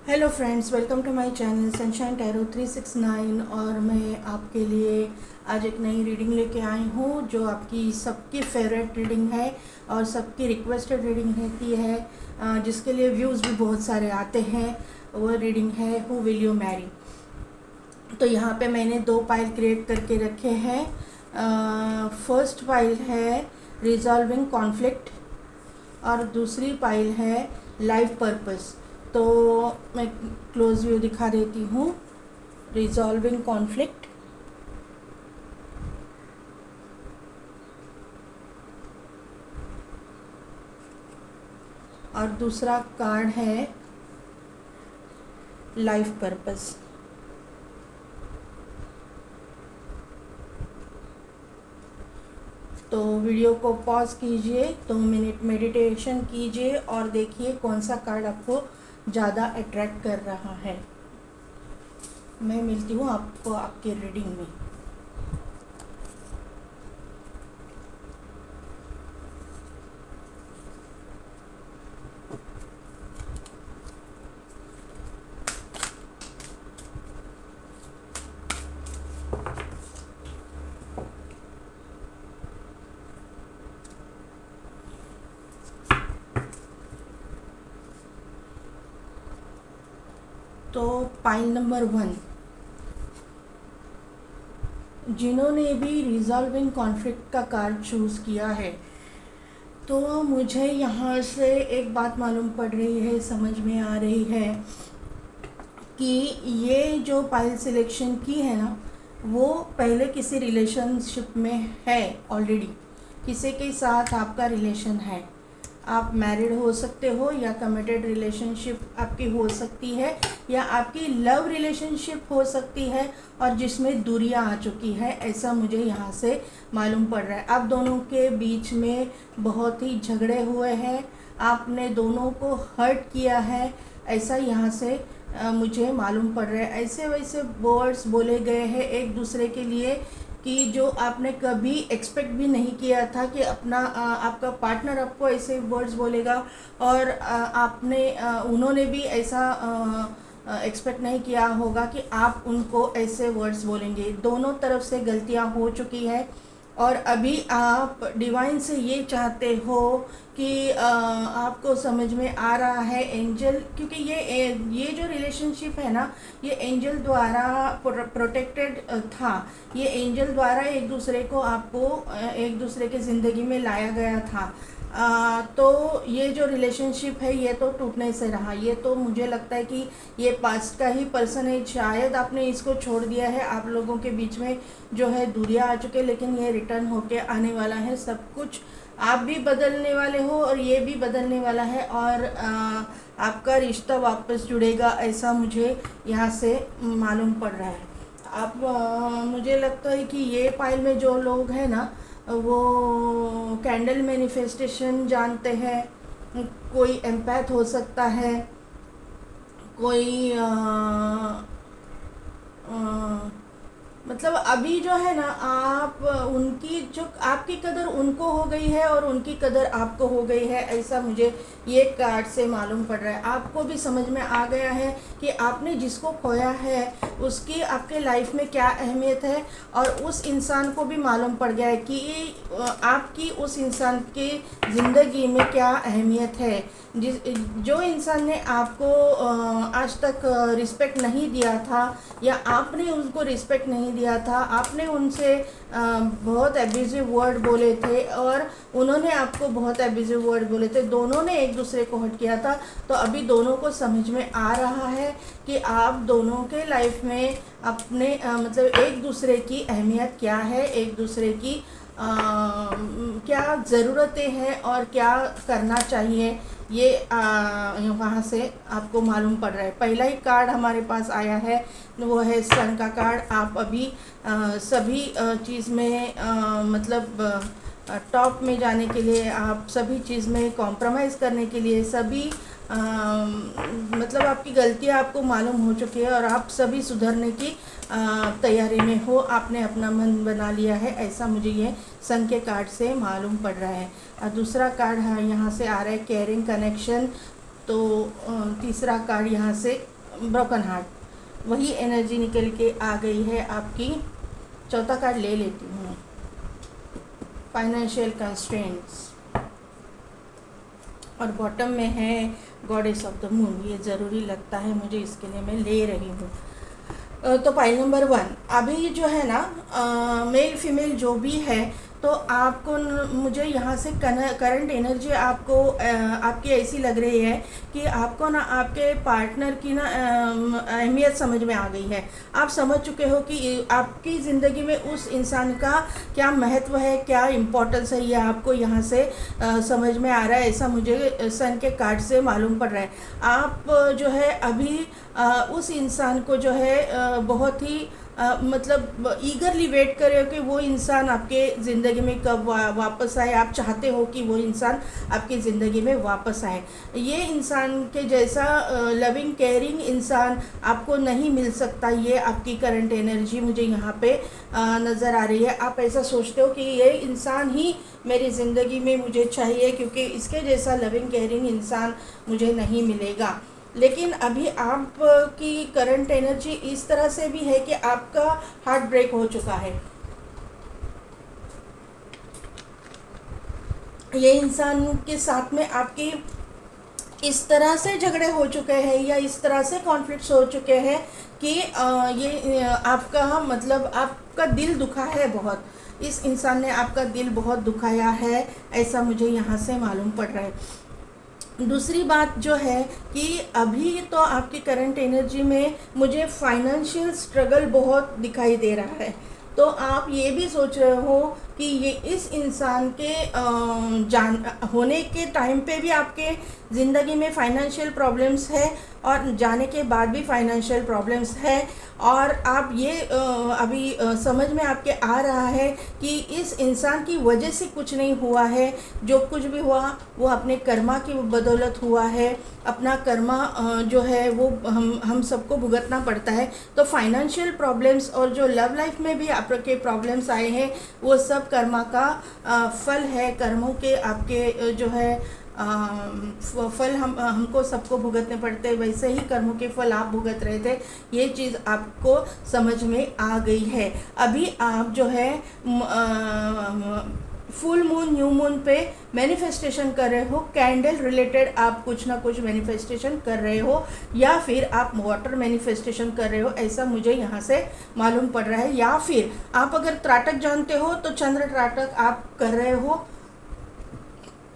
Hello friends, welcome to my channel sunshine tarot 369। और मैं आपके लिए आज एक नई रीडिंग लेके आई हूँ जो आपकी सबकी फेवरेट रीडिंग है और सबकी रिक्वेस्टेड रीडिंग रहती है, जिसके लिए व्यूज़ भी बहुत सारे आते हैं। वो रीडिंग है हु विल यू मैरी। तो यहाँ पे मैंने दो पाइल क्रिएट करके रखे हैं। फर्स्ट पाइल है रिजॉल्विंग कॉन्फ्लिक्ट और दूसरी पाइल है लाइफ पर्पस। तो मैं क्लोज व्यू दिखा देती हूँ। रिजॉल्विंग कॉन्फ्लिक्ट और दूसरा कार्ड है लाइफ पर्पस। तो वीडियो को पॉज कीजिए, 2 मिनट मेडिटेशन कीजिए और देखिए कौन सा कार्ड आपको ज़्यादा अट्रैक्ट कर रहा है। मैं मिलती हूँ आपको आपके रीडिंग में। तो पाइल नंबर 1, जिन्होंने भी रिजॉल्विंग कॉन्फ्लिक्ट का कार्ड चूज़ किया है, तो मुझे यहाँ से एक बात मालूम पड़ रही है, समझ में आ रही है कि ये जो पाइल सिलेक्शन की है ना, वो पहले किसी रिलेशनशिप में है ऑलरेडी। किसी के साथ आपका रिलेशन है, आप मैरिड हो सकते हो या कमिटेड रिलेशनशिप आपकी हो सकती है या आपकी लव रिलेशनशिप हो सकती है और जिसमें दूरियां आ चुकी है, ऐसा मुझे यहाँ से मालूम पड़ रहा है। आप दोनों के बीच में बहुत ही झगड़े हुए हैं, आपने दोनों को हर्ट किया है, ऐसा यहाँ से मुझे मालूम पड़ रहा है। ऐसे वैसे वर्ड्स बोले गए हैं एक दूसरे के लिए कि जो आपने कभी एक्सपेक्ट भी नहीं किया था कि आपका पार्टनर आपको ऐसे वर्ड्स बोलेगा, और उन्होंने भी ऐसा एक्सपेक्ट नहीं किया होगा कि आप उनको ऐसे वर्ड्स बोलेंगे। दोनों तरफ से गलतियां हो चुकी है और अभी आप डिवाइन से ये चाहते हो कि आपको समझ में आ रहा है एंजल, क्योंकि ये जो रिलेशनशिप है ना, ये एंजल द्वारा प्रोटेक्टेड था। ये एंजल द्वारा एक दूसरे को आपको एक दूसरे के ज़िंदगी में लाया गया था। तो ये जो रिलेशनशिप है ये तो टूटने से रहा। ये तो मुझे लगता है कि ये पास्ट का ही पर्सन है, शायद आपने इसको छोड़ दिया है, आप लोगों के बीच में जो है दूरियां आ चुके, लेकिन ये रिटर्न होके आने वाला है। सब कुछ आप भी बदलने वाले हो और ये भी बदलने वाला है और आपका रिश्ता वापस जुड़ेगा, ऐसा मुझे यहाँ से मालूम पड़ रहा है। मुझे लगता है कि ये पाइल में जो लोग हैं ना, वो कैंडल मैनिफेस्टेशन जानते हैं, कोई एम्पैथ हो सकता है, कोई मतलब अभी जो है ना, आप उनकी जो आपकी कदर उनको हो गई है और उनकी कदर आपको हो गई है, ऐसा मुझे ये कार्ड से मालूम पड़ रहा है। आपको भी समझ में आ गया है कि आपने जिसको खोया है उसकी आपके लाइफ में क्या अहमियत है, और उस इंसान को भी मालूम पड़ गया है कि आपकी उस इंसान की ज़िंदगी में क्या अहमियत है। जो इंसान ने आपको आज तक रिस्पेक्ट नहीं दिया था या आपने उनको रिस्पेक्ट नहीं दिया था, आपने उनसे बहुत एब्यूजिव वर्ड बोले थे और उन्होंने आपको बहुत एब्यूजिव वर्ड बोले थे, दोनों ने एक दूसरे को हर्ट किया था। तो अभी दोनों को समझ में आ रहा है कि आप दोनों के लाइफ में अपने मतलब एक दूसरे की अहमियत क्या है, एक दूसरे की क्या ज़रूरतें हैं और क्या करना चाहिए, ये वहाँ से आपको मालूम पड़ रहा है। पहला ही कार्ड हमारे पास आया है, वो है सन का कार्ड। आप अभी सभी चीज़ में मतलब टॉप में जाने के लिए, आप सभी चीज़ में कॉम्प्रोमाइज़ करने के लिए, सभी मतलब आपकी गलतियाँ आपको मालूम हो चुकी है और आप सभी सुधरने की तैयारी में हो, आपने अपना मन बना लिया है, ऐसा मुझे ये सन के कार्ड से मालूम पड़ रहा है। और दूसरा कार्ड है यहाँ से आ रहा है केयरिंग कनेक्शन। तो तीसरा कार्ड यहाँ से ब्रोकन हार्ट, वही एनर्जी निकल के आ गई है आपकी। चौथा कार्ड ले लेती हूँ, फाइनेंशियल कंस्ट्रेंट्स, और बॉटम में है गॉडेस ऑफ द मून। ये ज़रूरी लगता है मुझे, इसके लिए मैं ले रही हूँ। तो पाइल नंबर 1, अभी जो है ना मेल फीमेल जो भी है, तो आपको मुझे यहाँ से करंट एनर्जी आपको आपकी ऐसी लग रही है कि आपको ना आपके पार्टनर की ना अहमियत समझ में आ गई है। आप समझ चुके हो कि आपकी ज़िंदगी में उस इंसान का क्या महत्व है, क्या इम्पोर्टेंस है, ये आपको यहाँ से समझ में आ रहा है। ऐसा मुझे सन के कार्ड से मालूम पड़ रहा है। आप जो है अभी उस इंसान को जो है बहुत ही मतलब ईगरली वेट कर रहे हो कि वो इंसान आपके ज़िंदगी में कब वापस आए। आप चाहते हो कि वो इंसान आपकी ज़िंदगी में वापस आए। ये इंसान के जैसा लविंग केयरिंग इंसान आपको नहीं मिल सकता। ये आपकी करंट एनर्जी मुझे यहाँ पे नज़र आ रही है। आप ऐसा सोचते हो कि ये इंसान ही मेरी ज़िंदगी में मुझे चाहिए, क्योंकि इसके जैसा लविंग केयरिंग इंसान मुझे नहीं मिलेगा। लेकिन अभी आपकी करंट एनर्जी इस तरह से भी है कि आपका हार्ट ब्रेक हो चुका है। ये इंसान के साथ में आपकी इस तरह से झगड़े हो चुके हैं या इस तरह से कॉन्फ्लिक्ट्स हो चुके हैं कि ये आपका मतलब आपका दिल दुखा है बहुत। इस इंसान ने आपका दिल बहुत दुखाया है, ऐसा मुझे यहाँ से मालूम पड़ रहा है। दूसरी बात जो है कि अभी तो आपकी करंट एनर्जी में मुझे फाइनेंशियल स्ट्रगल बहुत दिखाई दे रहा है। तो आप ये भी सोच रहे हो कि ये इस इंसान के जान होने के टाइम पे भी आपके ज़िंदगी में फाइनेंशियल प्रॉब्लम्स है, और जाने के बाद भी फाइनेंशियल प्रॉब्लम्स है। और आप ये अभी समझ में आपके आ रहा है कि इस इंसान की वजह से कुछ नहीं हुआ है। जो कुछ भी हुआ वो अपने कर्मा की बदौलत हुआ है। अपना कर्मा जो है वो हम सबको भुगतना पड़ता है। तो फाइनेंशियल प्रॉब्लम्स और जो लव लाइफ में भी आपके प्रॉब्लम्स आए हैं, वो सब कर्मा का फल है। कर्मों के आपके जो है फल हमको सबको भुगतने पड़ते हैं। वैसे ही कर्मों के फल आप भुगत रहे थे। ये चीज़ आपको समझ में आ गई है। अभी आप जो है फुल मून न्यू मून पे मैनिफेस्टेशन कर रहे हो। कैंडल रिलेटेड आप कुछ ना कुछ मैनिफेस्टेशन कर रहे हो, या फिर आप वाटर मैनिफेस्टेशन कर रहे हो, ऐसा मुझे यहाँ से मालूम पड़ रहा है। या फिर आप अगर त्राटक जानते हो तो चंद्र त्राटक आप कर रहे हो।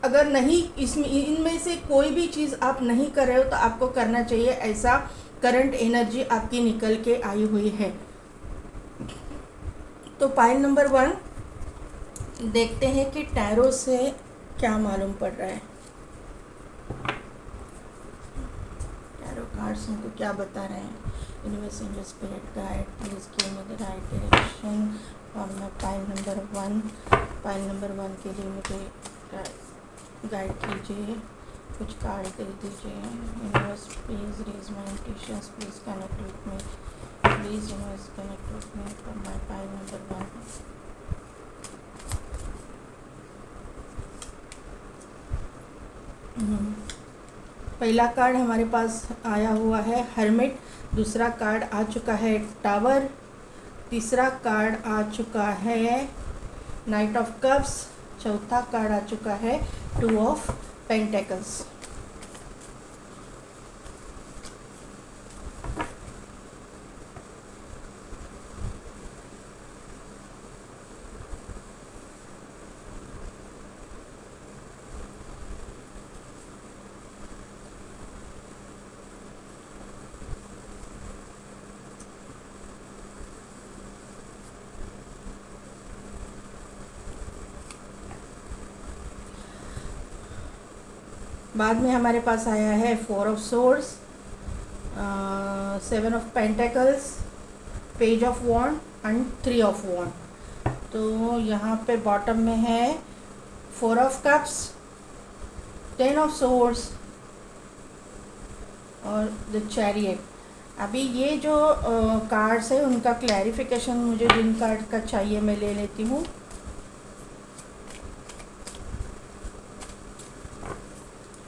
अगर नहीं, इसमें इनमें से कोई भी चीज़ आप नहीं कर रहे हो तो आपको करना चाहिए। ऐसा करंट एनर्जी आपकी निकल के आई हुई है। तो पाइल नंबर 1 देखते हैं कि टैरो से क्या मालूम पड़ रहा है। टैरो कार्ड्स हमको क्या बता रहे हैं। Universe angel spirit guide please give me the right direction for my pile number 1। Pile number 1 के लिए मुझे गाइड कीजिए, कुछ कार्ड दे दीजिए। Universe please raise my intuitions, please connect with me, please universe connect with me for my pile number 1। पहला card हमारे पास आया हुआ है हर्मिट, दूसरा कार्ड आ चुका है टावर, तीसरा कार्ड आ चुका है नाइट ऑफ कप्स, चौथा कार्ड आ चुका है 2 ऑफ पेंटेकल्स। बाद में हमारे पास आया है 4 of swords, 7 of pentacles, page of wand and 3 of wand. तो यहाँ पे बॉटम में है 4 ऑफ कप्स, 10 ऑफ सोर्ड्स और द चैरियट। अभी ये जो कार्ड्स है उनका क्लैरिफिकेशन मुझे जिन कार्ड का चाहिए मैं ले लेती हूँ।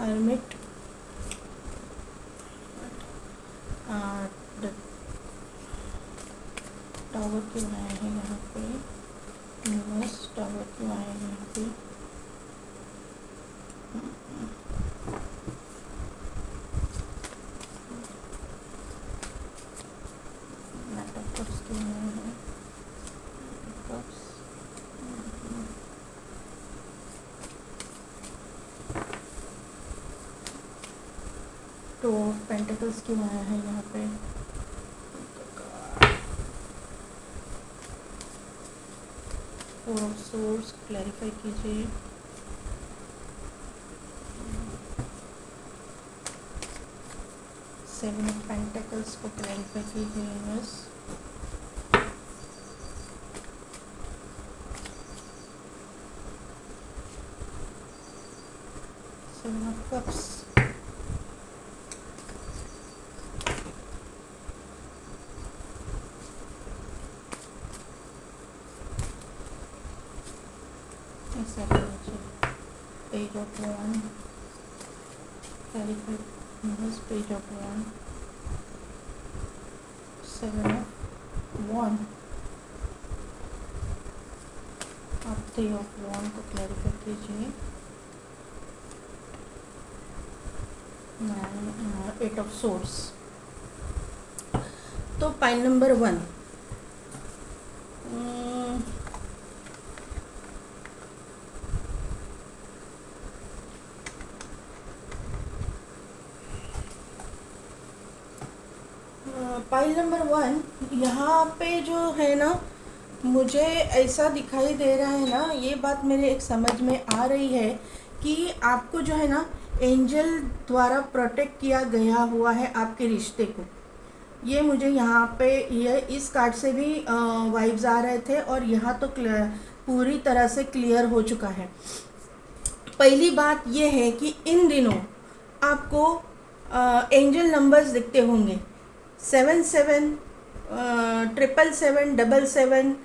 हर्मिट, टावर क्यों आया है यहाँ पे, यूनिवर्स टावर क्यों आया है यहाँ पे, मेटाफर्स क्यों आया है, कप्स, तो पेंटिकल्स क्यों आया है यहाँ पे, फोर ऑफ सोर्स क्लैरिफाई कीजिए, सेवन ऑफ पेंटिकल्स को क्लैरिफाई कीजिए बस, सेवन ऑफ कप्स, ऐसा कीजिए, पेज ऑफ वन क्लैरिफाई बस, page of one, seven of one, आप थ्री ऑफ वन को क्लैरिफाई कीजिए, एट ऑफ सोर्स। तो पाइल नंबर 1, पाइल नंबर 1 यहाँ पे जो है ना, मुझे ऐसा दिखाई दे रहा है ना, ये बात मेरे एक समझ में आ रही है कि आपको जो है ना एंजल द्वारा प्रोटेक्ट किया गया हुआ है आपके रिश्ते को। ये मुझे यहाँ पे ये इस कार्ड से भी वाइब्स आ रहे थे और यहाँ तो पूरी तरह से क्लियर हो चुका है। पहली बात ये है कि इन दिनों आपको एंजल नंबर्स दिखते होंगे, 77 777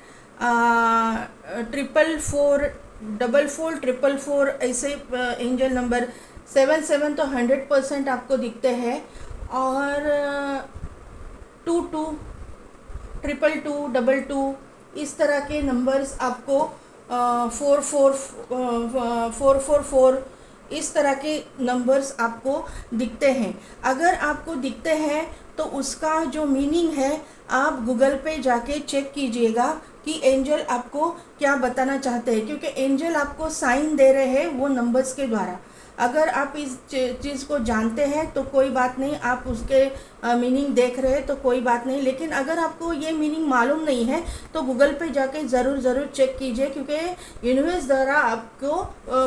444 ऐसे एंजल नंबर 77 तो 100% आपको दिखते हैं, और 22 222 22 इस तरह के नंबर्स आपको 444 इस तरह के नंबर्स आपको दिखते हैं। अगर आपको दिखते हैं तो उसका जो मीनिंग है आप गूगल पे जाके चेक कीजिएगा कि एंजल आपको क्या बताना चाहते हैं, क्योंकि एंजल आपको साइन दे रहे हैं वो नंबर्स के द्वारा। अगर आप इस चीज़ को जानते हैं तो कोई बात नहीं, आप उसके मीनिंग देख रहे हैं तो कोई बात नहीं, लेकिन अगर आपको ये मीनिंग मालूम नहीं है तो गूगल पे जाके ज़रूर चेक कीजिए, क्योंकि यूनिवर्स द्वारा आपको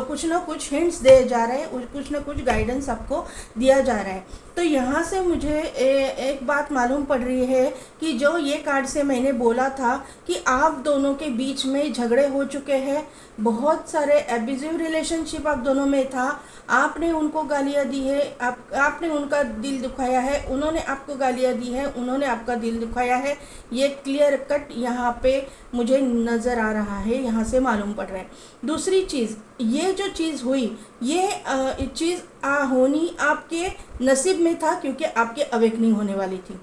कुछ ना कुछ हिंट्स दे जा रहे हैं, कुछ ना कुछ गाइडेंस आपको दिया जा रहा है। तो यहाँ से मुझे एक बात मालूम पड़ रही है कि जो ये कार्ड से मैंने बोला था कि आप दोनों के बीच में झगड़े हो चुके हैं, बहुत सारे एब्यूजिव रिलेशनशिप आप दोनों में था, आपने उनको गालियाँ दी है, आपने उनका दिल दुखाया है, उन्होंने आपको गालियाँ दी है, उन्होंने आपका दिल दुखाया है, ये क्लियर कट यहाँ पे मुझे नज़र आ रहा है, यहाँ से मालूम पड़ रहा है। दूसरी चीज़, ये जो चीज़ हुई ये चीज़ होनी आपके नसीब में था, क्योंकि आपके अवेकनिंग होने वाली थी,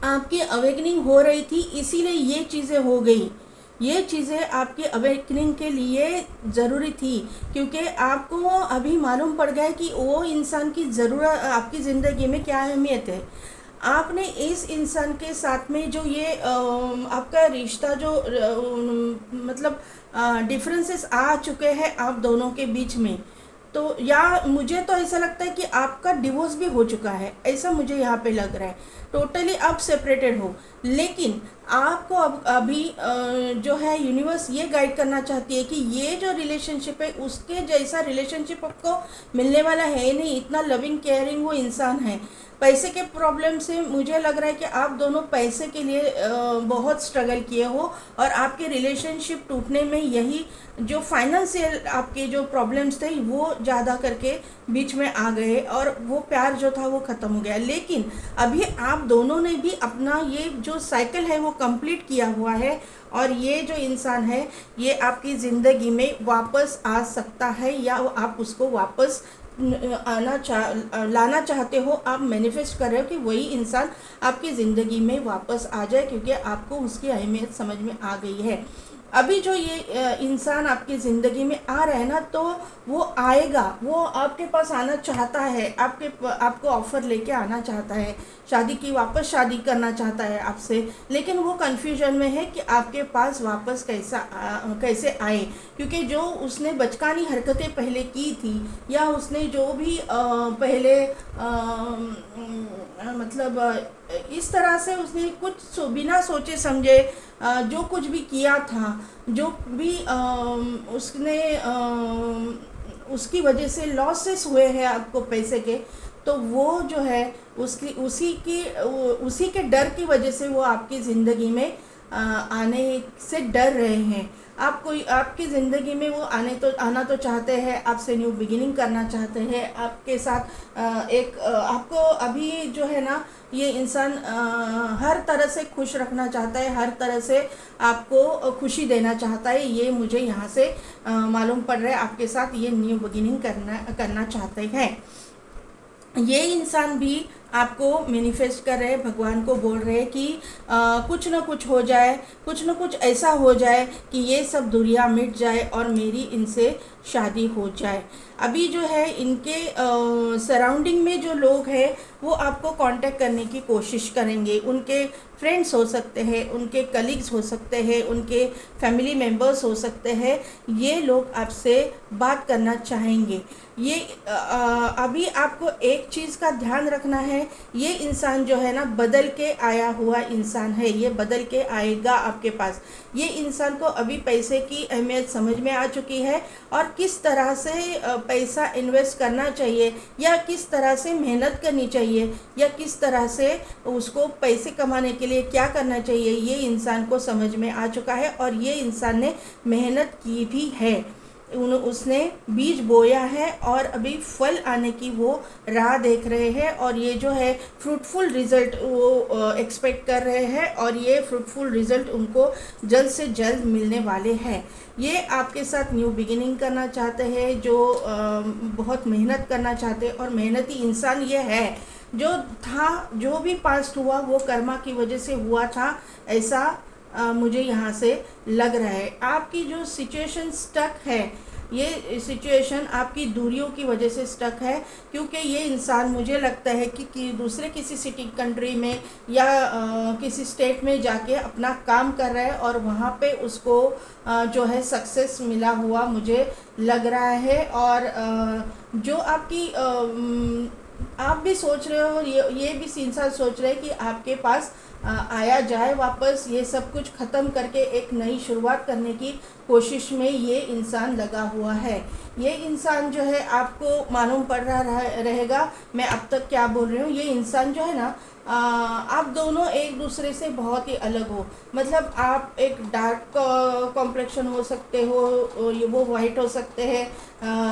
आपकी अवेकनिंग हो रही थी, इसीलिए ये चीज़ें हो गई। ये चीज़ें आपके अवेकनिंग के लिए ज़रूरी थी, क्योंकि आपको अभी मालूम पड़ गया कि वो इंसान की ज़रूरत आपकी ज़िंदगी में क्या अहमियत है। आपने इस इंसान के साथ में जो ये आपका रिश्ता जो मतलब डिफरेंसेस आ चुके हैं आप दोनों के बीच में, तो या मुझे तो ऐसा लगता है कि आपका डिवोर्स भी हो चुका है, ऐसा मुझे यहाँ पे लग रहा है, टोटली आप सेपरेटेड हो। लेकिन आपको अब अभी जो है यूनिवर्स ये गाइड करना चाहती है कि ये जो रिलेशनशिप है उसके जैसा रिलेशनशिप आपको मिलने वाला है नहीं, इतना लविंग केयरिंग वो इंसान है। पैसे के प्रॉब्लम से मुझे लग रहा है कि आप दोनों पैसे के लिए बहुत स्ट्रगल किए हो, और आपके रिलेशनशिप टूटने में यही जो फाइनेंशियल आपके जो प्रॉब्लम्स थे वो ज़्यादा करके बीच में आ गए, और वो प्यार जो था वो ख़त्म हो गया। लेकिन अभी आप दोनों ने भी अपना ये जो साइकिल है वो कंप्लीट किया हुआ है, और ये जो इंसान है ये आपकी ज़िंदगी में वापस आ सकता है, या आप उसको वापस लाना चाहते हो, आप मैनिफेस्ट कर रहे हो कि वही इंसान आपकी ज़िंदगी में वापस आ जाए, क्योंकि आपको उसकी अहमियत समझ में आ गई है। अभी जो ये इंसान आपकी ज़िंदगी में आ रहा है ना, तो वो आएगा, वो आपके पास आना चाहता है, आपको ऑफ़र लेके आना चाहता है, शादी की, वापस शादी करना चाहता है आपसे, लेकिन वो कन्फ्यूजन में है कि आपके पास वापस कैसे आए, क्योंकि जो उसने बचकानी हरकतें पहले की थी, या उसने जो भी पहले मतलब इस तरह से उसने कुछ बिना सोचे समझे जो कुछ भी किया था, जो भी उसने उसकी वजह से लॉसेस हुए हैं आपको पैसे के, तो वो जो है उसी के डर की वजह से वो आपकी ज़िंदगी में आने से डर रहे हैं। आपकी ज़िंदगी में वो आना तो चाहते हैं, आपसे न्यू बिगिनिंग करना चाहते हैं, आपके साथ आपको अभी जो है ना, ये इंसान हर तरह से खुश रखना चाहता है, हर तरह से आपको खुशी देना चाहता है। ये मुझे यहाँ से मालूम पड़ रहा है, आपके साथ ये न्यू बिगिनिंग करना चाहते हैं। ये इंसान भी आपको मैनिफेस्ट कर रहे हैं, भगवान को बोल रहे हैं कि कुछ ना कुछ हो जाए, कुछ ना कुछ ऐसा हो जाए कि ये सब दुनिया मिट जाए और मेरी इनसे शादी हो जाए। अभी जो है इनके सराउंडिंग में जो लोग हैं वो आपको कांटेक्ट करने की कोशिश करेंगे। उनके फ्रेंड्स हो सकते हैं, उनके कलीग्स हो सकते हैं, उनके फैमिली मेम्बर्स हो सकते हैं, ये लोग आपसे बात करना चाहेंगे। ये अभी आपको एक चीज़ का ध्यान रखना है, ये इंसान जो है ना बदल के आया हुआ इंसान है, ये बदल के आएगा आपके पास। ये इंसान को अभी पैसे की अहमियत समझ में आ चुकी है, और किस तरह से पैसा इन्वेस्ट करना चाहिए, या किस तरह से मेहनत करनी चाहिए, या किस तरह से उसको पैसे कमाने के लिए क्या करना चाहिए, ये इंसान को समझ में आ चुका है। और ये इंसान ने मेहनत की भी है, उसने बीज बोया है और अभी फल आने की वो राह देख रहे हैं, और ये जो है फ्रूटफुल रिज़ल्ट वो एक्सपेक्ट कर रहे हैं, और ये फ्रूटफुल रिज़ल्ट उनको जल्द से जल्द मिलने वाले हैं। ये आपके साथ न्यू बिगिनिंग करना चाहते हैं, जो बहुत मेहनत करना चाहते हैं, और मेहनती इंसान ये है। जो भी पास्ट हुआ वो कर्मा की वजह से हुआ था, ऐसा मुझे यहाँ से लग रहा है। आपकी जो सिचुएशन स्टक है, ये सिचुएशन आपकी दूरियों की वजह से स्टक है, क्योंकि ये इंसान मुझे लगता है कि दूसरे किसी सिटी कंट्री में या किसी स्टेट में जाके अपना काम कर रहा है, और वहाँ पे उसको जो है सक्सेस मिला हुआ मुझे लग रहा है। और जो आप भी सोच रहे हो, ये भी इंसान सोच रहे हैं कि आपके पास आया जाए वापस, ये सब कुछ ख़त्म करके एक नई शुरुआत करने की कोशिश में ये इंसान लगा हुआ है। ये इंसान जो है आपको मालूम पड़ रहा रहेगा मैं अब तक क्या बोल रही हूँ। ये इंसान जो है ना, आप दोनों एक दूसरे से बहुत ही अलग हो। मतलब आप एक डार्क कॉम्प्लेक्शन हो सकते हो, वो वाइट हो सकते हैं,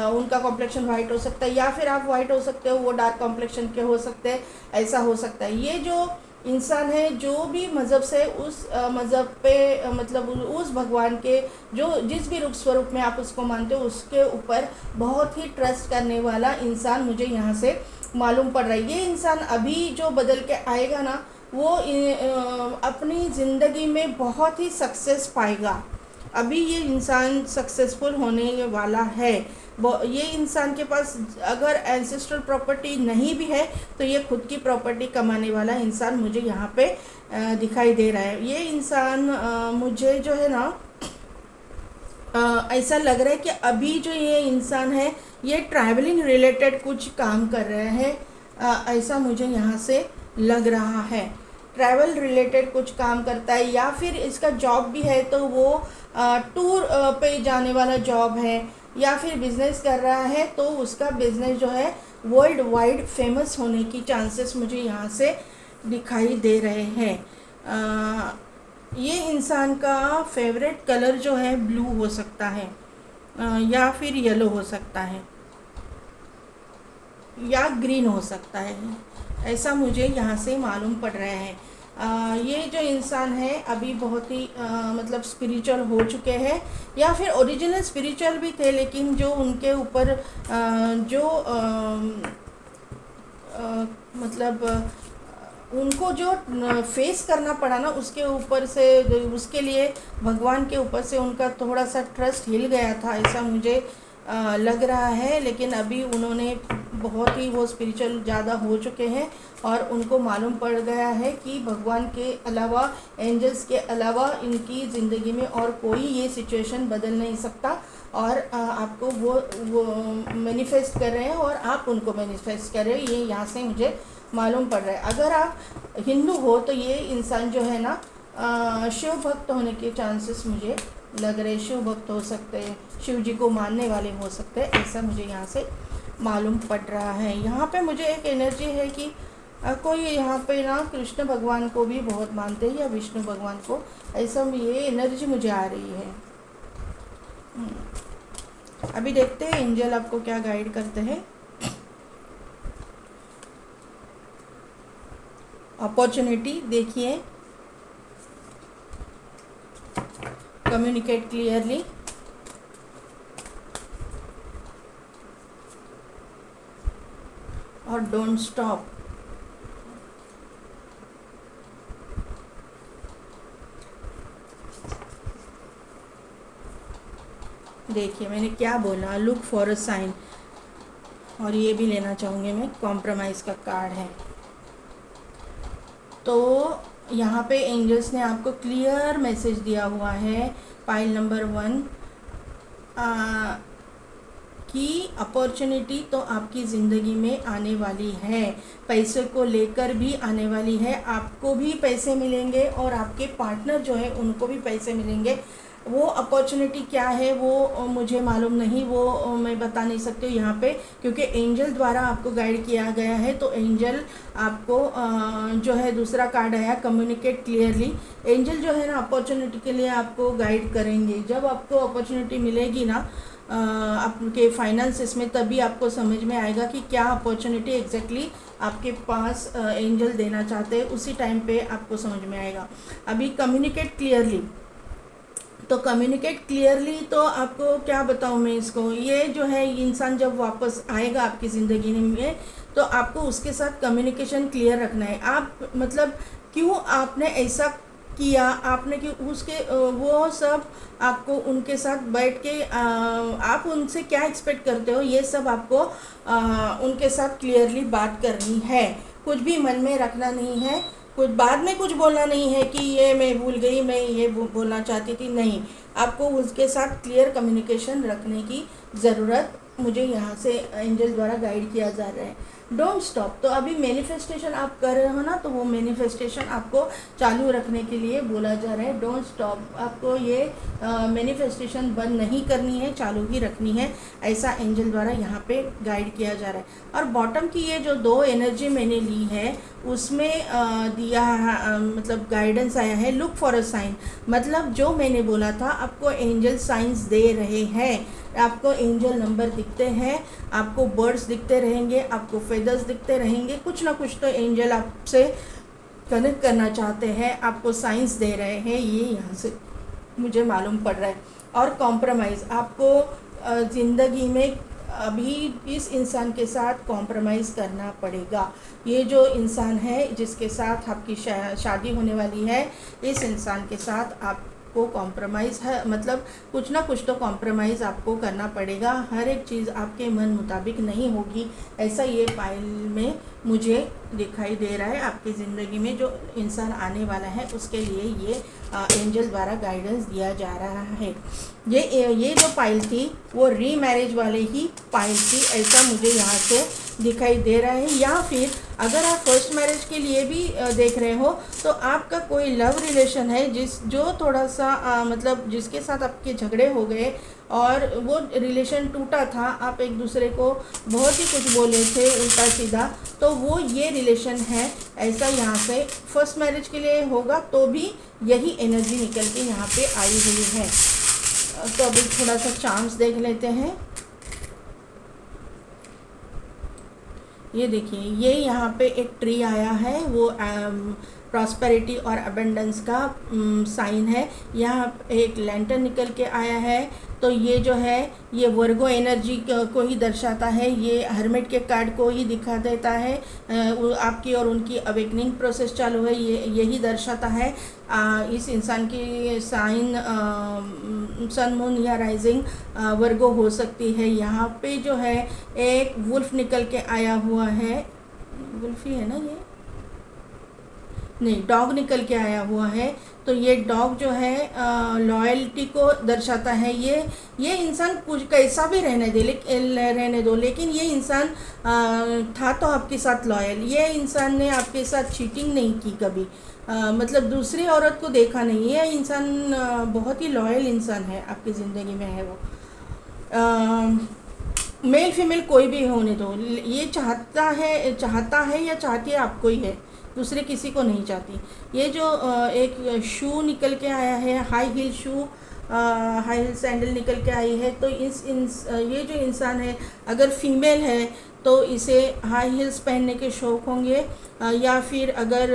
उनका कॉम्प्लेक्शन वाइट हो सकता है, या फिर आप वाइट हो सकते हो, वो डार्क कॉम्प्लेक्शन के हो सकते हैं, ऐसा हो सकता है। ये जो इंसान है, जो भी मज़हब से, उस मज़हब पे मतलब उस भगवान के जो जिस भी रूप स्वरूप में आप उसको मानते हो, उसके ऊपर बहुत ही ट्रस्ट करने वाला इंसान मुझे यहाँ से मालूम पड़ रहा है। ये इंसान अभी जो बदल के आएगा ना, वो अपनी ज़िंदगी में बहुत ही सक्सेस पाएगा। अभी ये इंसान सक्सेसफुल होने वाला है। ये इंसान के पास अगर एंसेस्ट्रल प्रॉपर्टी नहीं भी है, तो ये खुद की प्रॉपर्टी कमाने वाला इंसान मुझे यहाँ पे दिखाई दे रहा है। ये इंसान मुझे जो है ना ऐसा लग रहा है कि अभी जो ये इंसान है, ये ट्रैवलिंग रिलेटेड कुछ काम कर रहे हैं, ऐसा मुझे यहाँ से लग रहा है। ट्रैवल रिलेटेड कुछ काम करता है, या फिर इसका जॉब भी है तो वो टूर पे जाने वाला जॉब है, या फिर बिज़नेस कर रहा है तो उसका बिज़नेस जो है वर्ल्ड वाइड फेमस होने की चांसेस मुझे यहाँ से दिखाई दे रहे हैं। ये इंसान का फेवरेट कलर जो है ब्लू हो सकता है, या फिर येलो हो सकता है, या ग्रीन हो सकता है, ऐसा मुझे यहाँ से मालूम पड़ रहा है। ये जो इंसान है अभी बहुत ही मतलब स्पिरिचुअल हो चुके हैं, या फिर ओरिजिनल स्पिरिचुअल भी थे, लेकिन जो उनके ऊपर जो मतलब उनको जो फेस करना पड़ा ना, उसके ऊपर से, उसके लिए भगवान के ऊपर से उनका थोड़ा सा ट्रस्ट हिल गया था, ऐसा मुझे लग रहा है। लेकिन अभी उन्होंने बहुत ही वो स्पिरिचुअल ज़्यादा हो चुके हैं और उनको मालूम पड़ गया है कि भगवान के अलावा, एंजल्स के अलावा इनकी ज़िंदगी में और कोई ये सिचुएशन बदल नहीं सकता, और आपको वो मैनिफेस्ट कर रहे हैं और आप उनको मैनिफेस्ट कर रहे हो, ये यहाँ से मुझे मालूम पड़ रहा है। अगर आप हिंदू हो तो ये इंसान जो है ना शिव भक्त होने के चांसेस मुझे लग रहे, शिव भक्त हो सकते हैं, शिव जी को मानने वाले हो सकते हैं, ऐसा मुझे यहाँ से मालूम पड़ रहा है। यहाँ पे मुझे एक एनर्जी है कि कोई यहाँ पे ना कृष्ण भगवान को भी बहुत मानते हैं या विष्णु भगवान को, ऐसा ये एनर्जी मुझे आ रही है। अभी देखते हैं एंजल आपको क्या गाइड करते हैं। अपॉर्चुनिटी देखिए, कम्युनिकेट क्लियरली, और डोंट स्टॉप। देखिए मैंने क्या बोला, लुक फॉर अ साइन, और ये भी लेना चाहूँगी मैं, कॉम्प्रोमाइज़ का कार्ड है। तो यहाँ पे एंजल्स ने आपको क्लियर मैसेज दिया हुआ है, पाइल नंबर 1, कि अपॉर्चुनिटी तो आपकी ज़िंदगी में आने वाली है, पैसे को लेकर भी आने वाली है, आपको भी पैसे मिलेंगे और आपके पार्टनर जो है उनको भी पैसे मिलेंगे। वो अपॉर्चुनिटी क्या है वो मुझे मालूम नहीं, वो मैं बता नहीं सकती हूँ यहाँ पे, क्योंकि एंजल द्वारा आपको गाइड किया गया है। तो एंजल आपको जो है दूसरा कार्ड आया, कम्युनिकेट क्लियरली। एंजल जो है ना अपॉर्चुनिटी के लिए आपको गाइड करेंगे। जब आपको अपॉर्चुनिटी मिलेगी ना आपके फाइनेंसेस में, तभी आपको समझ में आएगा कि क्या अपॉर्चुनिटी एग्जैक्टली आपके पास एंजल देना चाहते हैं, उसी टाइम पे आपको समझ में आएगा। अभी कम्युनिकेट क्लियरली, तो कम्युनिकेट क्लियरली तो आपको क्या बताऊँ मैं इसको, ये जो है इंसान जब वापस आएगा आपकी ज़िंदगी में तो आपको उसके साथ कम्युनिकेशन क्लियर रखना है। आप मतलब क्यों आपने ऐसा किया, आपने क्यों उसके वो सब आपको उनके साथ बैठ के आप उनसे क्या एक्सपेक्ट करते हो, ये सब आपको उनके साथ क्लियरली बात करनी है। कुछ भी मन में रखना नहीं है, कुछ बाद में कुछ बोलना नहीं है कि ये मैं भूल गई, मैं ये बोलना चाहती थी, नहीं। आपको उसके साथ क्लियर कम्युनिकेशन रखने की ज़रूरत मुझे यहाँ से एंजल द्वारा गाइड किया जा रहा है। डोंट स्टॉप, तो अभी मैनिफेस्टेशन आप कर रहे हो ना, तो वो मैनिफेस्टेशन आपको चालू रखने के लिए बोला जा रहा है। डोंट स्टॉप, आपको ये मैनिफेस्टेशन बंद नहीं करनी है, चालू ही रखनी है, ऐसा एंजल द्वारा यहाँ पे गाइड किया जा रहा है। और बॉटम की ये जो 2 एनर्जी मैंने ली है उसमें दिया मतलब गाइडेंस आया है, लुक फॉर अ साइन, मतलब जो मैंने बोला था आपको एंजल साइंस दे रहे हैं। आपको एंजल नंबर दिखते हैं, आपको बर्ड्स दिखते रहेंगे, आपको फेदर्स दिखते रहेंगे, कुछ ना कुछ तो एंजल आपसे कनेक्ट करना चाहते हैं, आपको साइंस दे रहे हैं, ये यहाँ से मुझे मालूम पड़ रहा है। और कॉम्प्रोमाइज़, आपको ज़िंदगी में अभी इस इंसान के साथ कॉम्प्रोमाइज़ करना पड़ेगा। ये जो इंसान है जिसके साथ आपकी शादी होने वाली है, इस इंसान के साथ आपको कॉम्प्रोमाइज़ है, मतलब कुछ ना कुछ तो कॉम्प्रोमाइज़ आपको करना पड़ेगा। हर एक चीज़ आपके मन मुताबिक नहीं होगी, ऐसा ये फाइल में मुझे दिखाई दे रहा है। आपकी ज़िंदगी में जो इंसान आने वाला है उसके लिए ये एंजल द्वारा गाइडेंस दिया जा रहा है। ये जो पाइल थी वो रीमैरिज वाले ही पाइल थी, ऐसा मुझे यहाँ से दिखाई दे रहा है। या फिर अगर आप फर्स्ट मैरिज के लिए भी देख रहे हो तो आपका कोई लव रिलेशन है जो थोड़ा सा मतलब जिसके साथ आपके झगड़े हो गए और वो रिलेशन टूटा था, आप एक दूसरे को बहुत ही कुछ बोले थे उल्टा सीधा, तो वो ये रिलेशन है, ऐसा यहाँ से फर्स्ट मैरिज के लिए होगा तो भी यही एनर्जी निकल के यहाँ पे आई हुई है। तो अभी थोड़ा सा चांस देख लेते हैं। ये देखिए, ये यहाँ पे एक ट्री आया है, वो प्रॉस्पेरिटी और अबेंडेंस का साइन है। यहाँ एक लैंटर्न निकल के आया है, तो ये जो है ये वर्गो एनर्जी को ही दर्शाता है, ये हर्मिट के कार्ड को ही दिखा देता है। आपकी और उनकी अवेकनिंग प्रोसेस चालू है, ये यही दर्शाता है। इस इंसान की साइन सन मून या राइजिंग वर्गो हो सकती है। यहाँ पे जो है एक वुल्फ निकल के आया हुआ है, वुल्फ ही है ना, ये नहीं, डॉग निकल के आया हुआ है। तो ये डॉग जो है लॉयल्टी को दर्शाता है। ये इंसान कुछ कैसा भी रहने दो, लेकिन ये इंसान था तो आपके साथ लॉयल। ये इंसान ने आपके साथ चीटिंग नहीं की कभी, मतलब दूसरी औरत को देखा नहीं। ये इंसान बहुत ही लॉयल इंसान है, आपकी ज़िंदगी में है वो। मेल फीमेल कोई भी होने दो, ये चाहता है या चाहती है आपको ही है, दूसरे किसी को नहीं चाहती। ये जो एक शू निकल के आया है, हाई हील शू, हाई हील सैंडल निकल के आई है। तो ये जो इंसान है अगर फीमेल है तो इसे हाई हील्स पहनने के शौक़ होंगे, या फिर अगर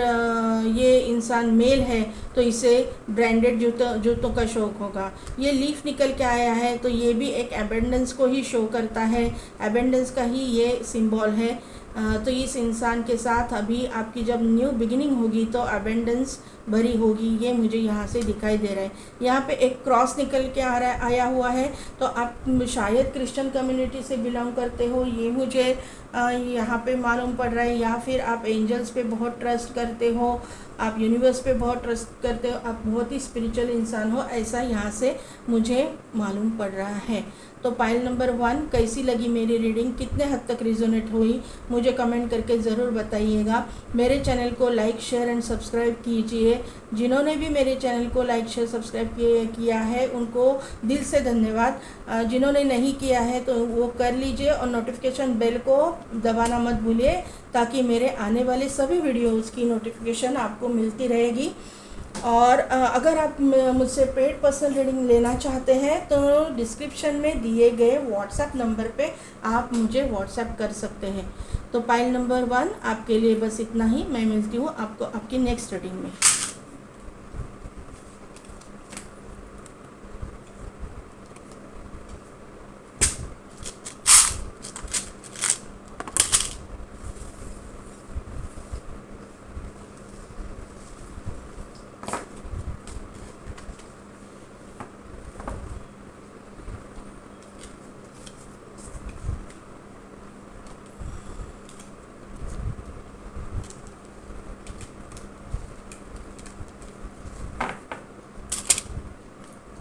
ये इंसान मेल है तो इसे ब्रांडेड जूतों का शौक़ होगा। ये लीफ निकल के आया है, तो ये भी एक एबेंडेंस को ही शो करता है, एबेंडेंस का ही ये सिंबल है। तो इस इंसान के साथ अभी आपकी जब न्यू बिगिनिंग होगी तो अबेंडेंस भरी होगी, ये मुझे यहाँ से दिखाई दे रहा है। यहाँ पे एक क्रॉस निकल के आया हुआ है, तो आप शायद क्रिश्चियन कम्युनिटी से बिलोंग करते हो, ये मुझे यहाँ पे मालूम पड़ रहा है। या फिर आप एंजल्स पे बहुत ट्रस्ट करते हो, आप यूनिवर्स पे बहुत ट्रस्ट करते हो, आप बहुत ही स्पिरिचुअल इंसान हो, ऐसा यहाँ से मुझे मालूम पड़ रहा है। तो पाइल नंबर 1 कैसी लगी मेरी रीडिंग, कितने हद तक रिजोनेट हुई, मुझे कमेंट करके ज़रूर बताइएगा। मेरे चैनल को लाइक शेयर एंड सब्सक्राइब कीजिए। जिन्होंने भी मेरे चैनल को लाइक शेयर सब्सक्राइब किया है उनको दिल से धन्यवाद। जिन्होंने नहीं किया है तो वो कर लीजिए, और नोटिफिकेशन बेल को दबाना मत भूलिए, ताकि मेरे आने वाले सभी वीडियोज़ की नोटिफिकेशन आपको मिलती रहेगी। और अगर आप मुझसे पेड पर्सनल रीडिंग लेना चाहते हैं तो डिस्क्रिप्शन में दिए गए व्हाट्सएप नंबर पे आप मुझे व्हाट्सएप कर सकते हैं। तो पाइल नंबर 1 आपके लिए बस इतना ही। मैं मिलती हूँ आपको आपकी नेक्स्ट रीडिंग में।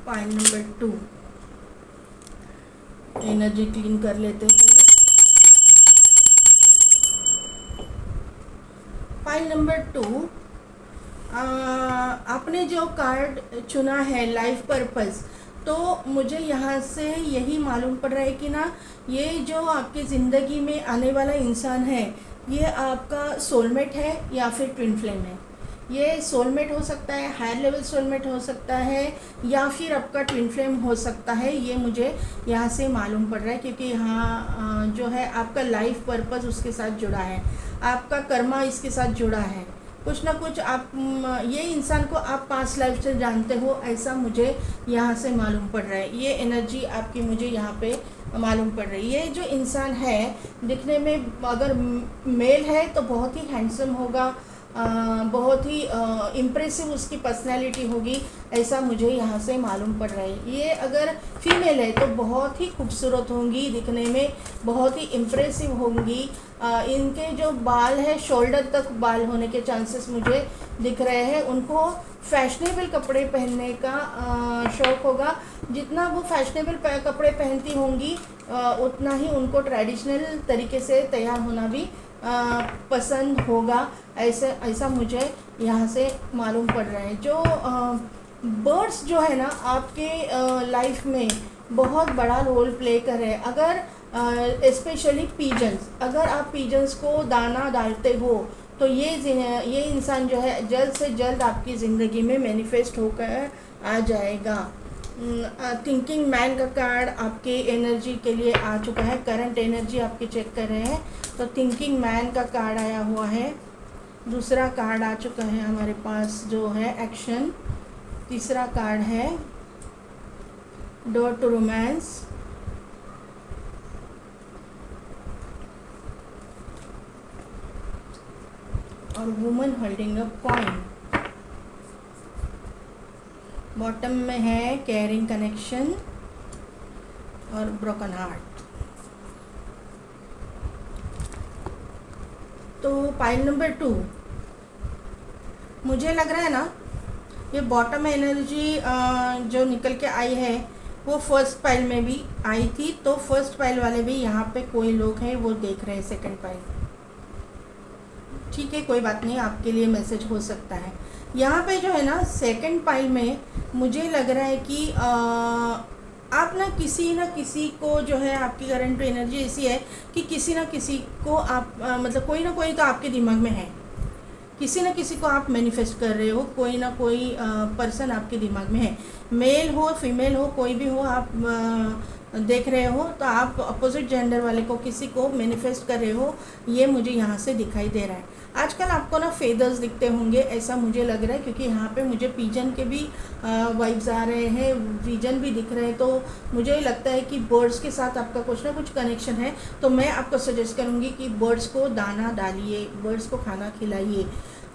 पाइल नंबर 2 एनर्जी क्लीन कर लेते हैं। पाइल नंबर 2 आपने जो कार्ड चुना है लाइफ पर्पस, तो मुझे यहाँ से यही मालूम पड़ रहा है कि ना, ये जो आपकी ज़िंदगी में आने वाला इंसान है ये आपका सोलमेट है या फिर ट्विन फ्लेम है। ये सोलमेट हो सकता है, हायर लेवल सोलमेट हो सकता है, या फिर आपका ट्विन फ्लेम हो सकता है। ये मुझे यहाँ से मालूम पड़ रहा है, क्योंकि यहाँ जो है आपका लाइफ पर्पस उसके साथ जुड़ा है, आपका कर्मा इसके साथ जुड़ा है। कुछ ना कुछ आप ये इंसान को आप पास्ट लाइफ से जानते हो, ऐसा मुझे यहाँ से मालूम पड़ रहा है। ये एनर्जी आपकी मुझे यहाँ पे मालूम पड़ रही है। ये जो इंसान है दिखने में अगर मेल है तो बहुत ही हैंडसम होगा, बहुत ही इम्प्रेसिव उसकी पर्सनैलिटी होगी, ऐसा मुझे यहाँ से मालूम पड़ रहा है। ये अगर फीमेल है तो बहुत ही खूबसूरत होंगी, दिखने में बहुत ही इम्प्रेसिव होंगी। इनके जो बाल है शोल्डर तक बाल होने के चांसेस मुझे दिख रहे हैं। उनको फैशनेबल कपड़े पहनने का शौक़ होगा। जितना वो फैशनेबल कपड़े पहनती होंगी उतना ही उनको ट्रेडिशनल तरीके से तैयार होना भी पसंद होगा, ऐसा मुझे यहाँ से मालूम पड़ रहा है। जो बर्ड्स जो है ना आपके लाइफ में बहुत बड़ा रोल प्ले कर रहे हैं। अगर स्पेशली पीजन्स, अगर आप पीजन्स को दाना डालते हो तो ये इंसान जो है जल्द से जल्द आपकी ज़िंदगी में मैनिफेस्ट होकर आ जाएगा। थिंकिंग मैन का कार्ड आपके एनर्जी के लिए आ चुका है। करंट एनर्जी आपकी चेक कर रहे हैं तो थिंकिंग मैन का कार्ड आया हुआ है। दूसरा कार्ड आ चुका है हमारे पास जो है एक्शन। तीसरा कार्ड है डोर टू रोमांस। और woman holding a coin. Bottom में है केयरिंग कनेक्शन और ब्रोकन हार्ट। तो पाइल नंबर 2, मुझे लग रहा है ना ये बॉटम एनर्जी जो निकल के आई है वो फर्स्ट पाइल में भी आई थी, तो फर्स्ट पाइल वाले भी यहाँ पे कोई लोग हैं वो देख रहे हैं सेकंड पाइल। ठीक है, कोई बात नहीं, आपके लिए मैसेज हो सकता है। यहाँ पे जो है ना सेकंड पाइल में मुझे लग रहा है कि आप ना किसी को जो है, आपकी करंट एनर्जी ऐसी है कि किसी ना किसी को आप मतलब कोई ना कोई तो आपके दिमाग में है, किसी ना किसी को आप मैनिफेस्ट कर रहे हो, कोई ना कोई पर्सन आपके दिमाग में है, मेल हो फीमेल हो कोई भी हो, आप देख रहे हो, तो आप अपोजिट जेंडर वाले को किसी को मैनिफेस्ट कर रहे हो, ये मुझे यहाँ से दिखाई दे रहा है। आजकल आपको ना फेदर्स दिखते होंगे ऐसा मुझे लग रहा है, क्योंकि यहाँ पे मुझे पिजन के भी वाइब्स आ रहे हैं, विजन भी दिख रहे हैं, तो मुझे लगता है कि बर्ड्स के साथ आपका कुछ ना कुछ कनेक्शन है। तो मैं आपको सजेस्ट करूँगी कि बर्ड्स को दाना डालिए, बर्ड्स को खाना खिलाइए।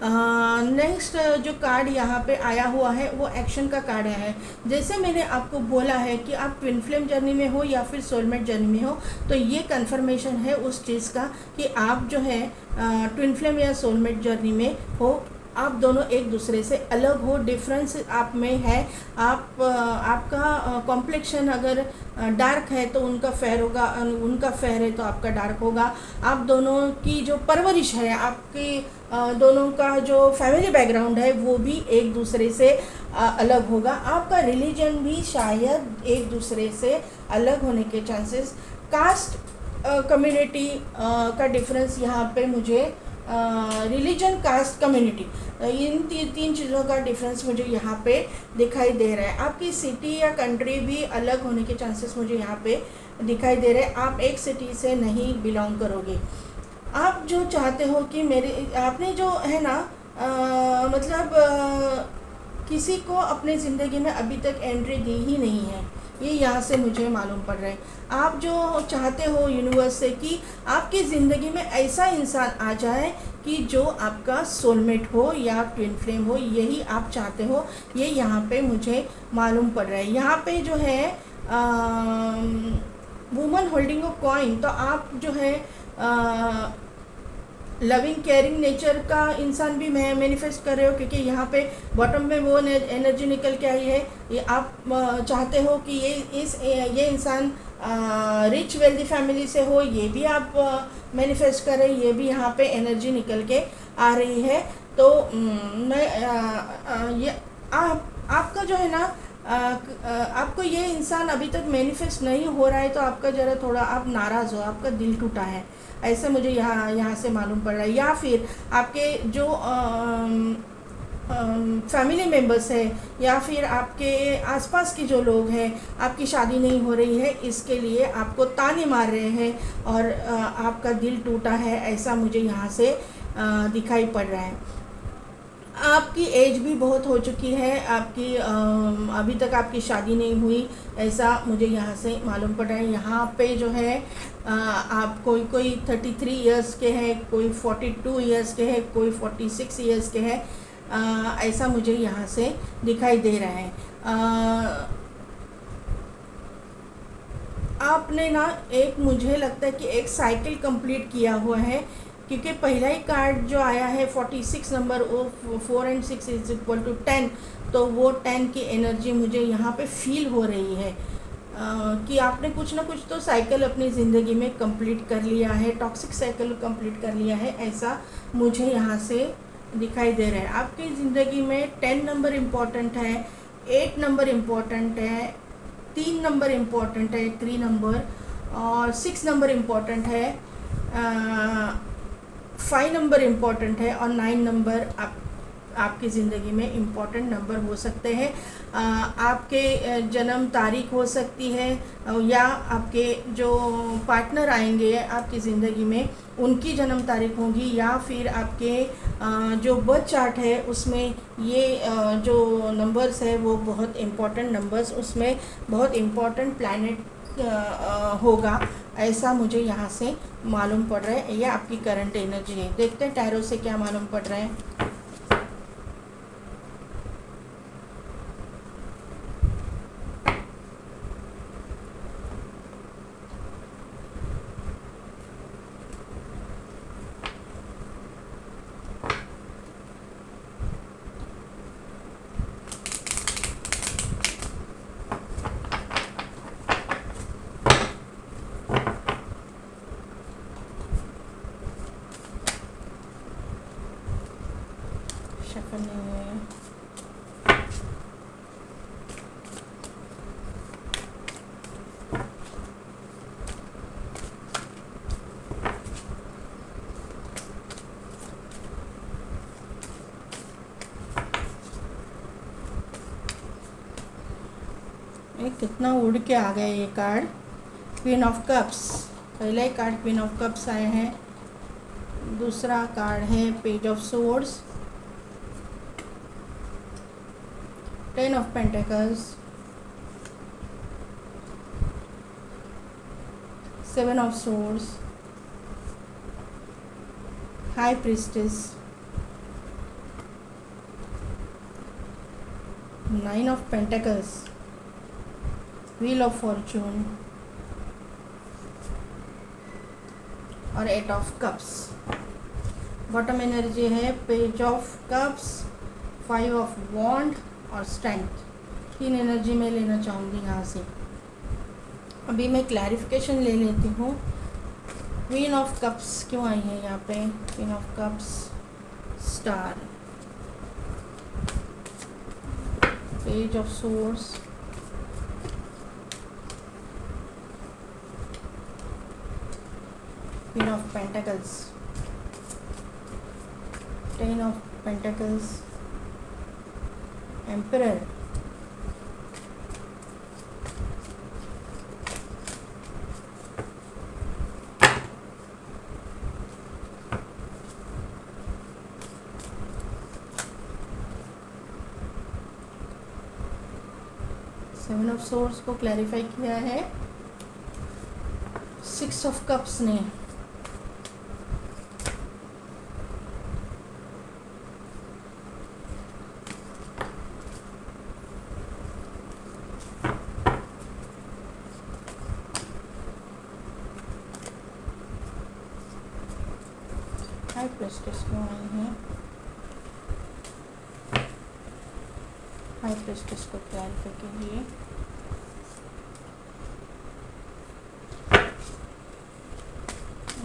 नेक्स्ट जो कार्ड यहाँ पे आया हुआ है वो एक्शन का कार्ड आया है। जैसे मैंने आपको बोला है कि आप ट्विन फ्लेम जर्नी में हो या फिर सोलमेट जर्नी में हो, तो ये कंफर्मेशन है उस चीज़ का कि आप जो है ट्विन फ्लेम या सोलमेट जर्नी में हो, आप दोनों एक दूसरे से अलग हो, डिफरेंस आप में है। आपका कॉम्प्लेक्शन अगर डार्क है तो उनका फेयर होगा, उनका फेयर है तो आपका डार्क होगा। आप दोनों की जो परवरिश है, आपकी दोनों का जो फैमिली बैकग्राउंड है वो भी एक दूसरे से अलग होगा। आपका रिलीजन भी शायद एक दूसरे से अलग होने के चांसेस। कास्ट कम्युनिटी का डिफरेंस यहाँ पे मुझे रिलीजन, कास्ट, कम्युनिटी, इन तीन चीज़ों का डिफरेंस मुझे यहाँ पे दिखाई दे रहा है। आपकी सिटी या कंट्री भी अलग होने के चांसेस मुझे यहाँ पे दिखाई दे रहे हैं। आप एक सिटी से नहीं बिलोंग करोगे। आप जो चाहते हो कि आपने जो है ना किसी को अपने ज़िंदगी में अभी तक एंट्री दी ही नहीं है, ये यहाँ से मुझे मालूम पड़ रहा है। आप जो चाहते हो यूनिवर्स से कि आपकी ज़िंदगी में ऐसा इंसान आ जाए कि जो आपका सोलमेट हो या ट्विन फ्लेम हो, यही आप चाहते हो, ये यहाँ पे मुझे मालूम पड़ रहा है। यहाँ पे जो है वुमन होल्डिंग अ कॉइन, तो आप जो है लविंग केयरिंग नेचर का इंसान भी मैनिफेस्ट कर रहे हो, क्योंकि यहाँ पे बॉटम में वो एनर्जी निकल के आई है। ये आप चाहते हो कि ये इंसान रिच वेल्दी फैमिली से हो, ये भी आप मैनिफेस्ट कर रहे हैं, ये भी यहाँ पे एनर्जी निकल के आ रही है। तो ये आपका जो है ना आपको ये इंसान अभी तक मैनिफेस्ट नहीं हो रहा है, तो आपका ज़रा थोड़ा आप नाराज़ हो, आपका दिल टूटा है, ऐसे मुझे यहाँ से मालूम पड़ रहा है। या फिर आपके जो फैमिली मेम्बर्स है या फिर आपके आसपास के जो लोग हैं, आपकी शादी नहीं हो रही है, इसके लिए आपको ताने मार रहे हैं और आपका दिल टूटा है, ऐसा मुझे यहाँ से दिखाई पड़ रहा है। आपकी एज भी बहुत हो चुकी है, आपकी अभी तक आपकी शादी नहीं हुई, ऐसा मुझे यहाँ से मालूम पड़ रहा है। यहाँ पे जो है आप कोई 33 इयर्स के हैं, कोई 42 इयर्स के हैं, कोई 46 इयर्स के हैं, ऐसा मुझे यहाँ से दिखाई दे रहा है। आपने ना मुझे लगता है कि एक साइकिल कंप्लीट किया हुआ है, क्योंकि पहला ही कार्ड जो आया है 46 नंबर, वो 4 and 6 इज इक्वल टू 10, तो वो 10 की एनर्जी मुझे यहाँ पे फील हो रही है कि आपने कुछ ना कुछ तो साइकिल अपनी ज़िंदगी में कंप्लीट कर लिया है, टॉक्सिक साइकिल कंप्लीट कर लिया है, ऐसा मुझे यहाँ से दिखाई दे रहा है। आपकी ज़िंदगी में 10 नंबर इम्पॉर्टेंट है, 8 नंबर इम्पॉर्टेंट है, 3 नंबर इम्पॉर्टेंट है, 3 नंबर, और 6 नंबर इम्पॉर्टेंट है, 5 नंबर इम्पॉर्टेंट है, और 9 नंबर आपकी ज़िंदगी में इम्पॉर्टेंट नंबर हो सकते हैं। आपके जन्म तारीख हो सकती है, या आपके जो पार्टनर आएंगे आपकी ज़िंदगी में उनकी जन्म तारीख होगी, या फिर आपके जो बर्थ चार्ट है उसमें ये जो नंबर्स है वो बहुत इम्पॉर्टेंट नंबर्स, उसमें बहुत इम्पॉर्टेंट प्लैनेट होगा, ऐसा मुझे यहाँ से मालूम पड़ रहा है। ये आपकी करंट एनर्जी है। देखते हैं टैरो से क्या मालूम पड़ रहा है। शफल नहीं है। कितना उड़ के आ गया ये कार्ड, क्वीन ऑफ कप्स। पहला ही कार्ड क्वीन ऑफ कप्स आए हैं, दूसरा कार्ड है page of swords, 10 of Pentacles, 7 of Swords, High Priestess, 9 of Pentacles, Wheel of Fortune और 8 of Cups। बॉटम एनर्जी है पेज ऑफ कप्स, 5 ऑफ वॉन्ड और strength. 3 energy में लेना चाहूँगी यहाँ से। अभी मैं क्लैरिफिकेशन ले लेती हूँ। क्वीन ऑफ कप्स क्यों आई है यहाँ पे? Queen of cups, star, page of source, queen of pentacles, 10 of pentacles, emperor, seven of source को क्लैरिफाई किया है 6 ऑफ कप्स ने। हाई प्रेस्टिस को आई है, हाई प्रेस्टिस को क्लैरिफाई कीजिए।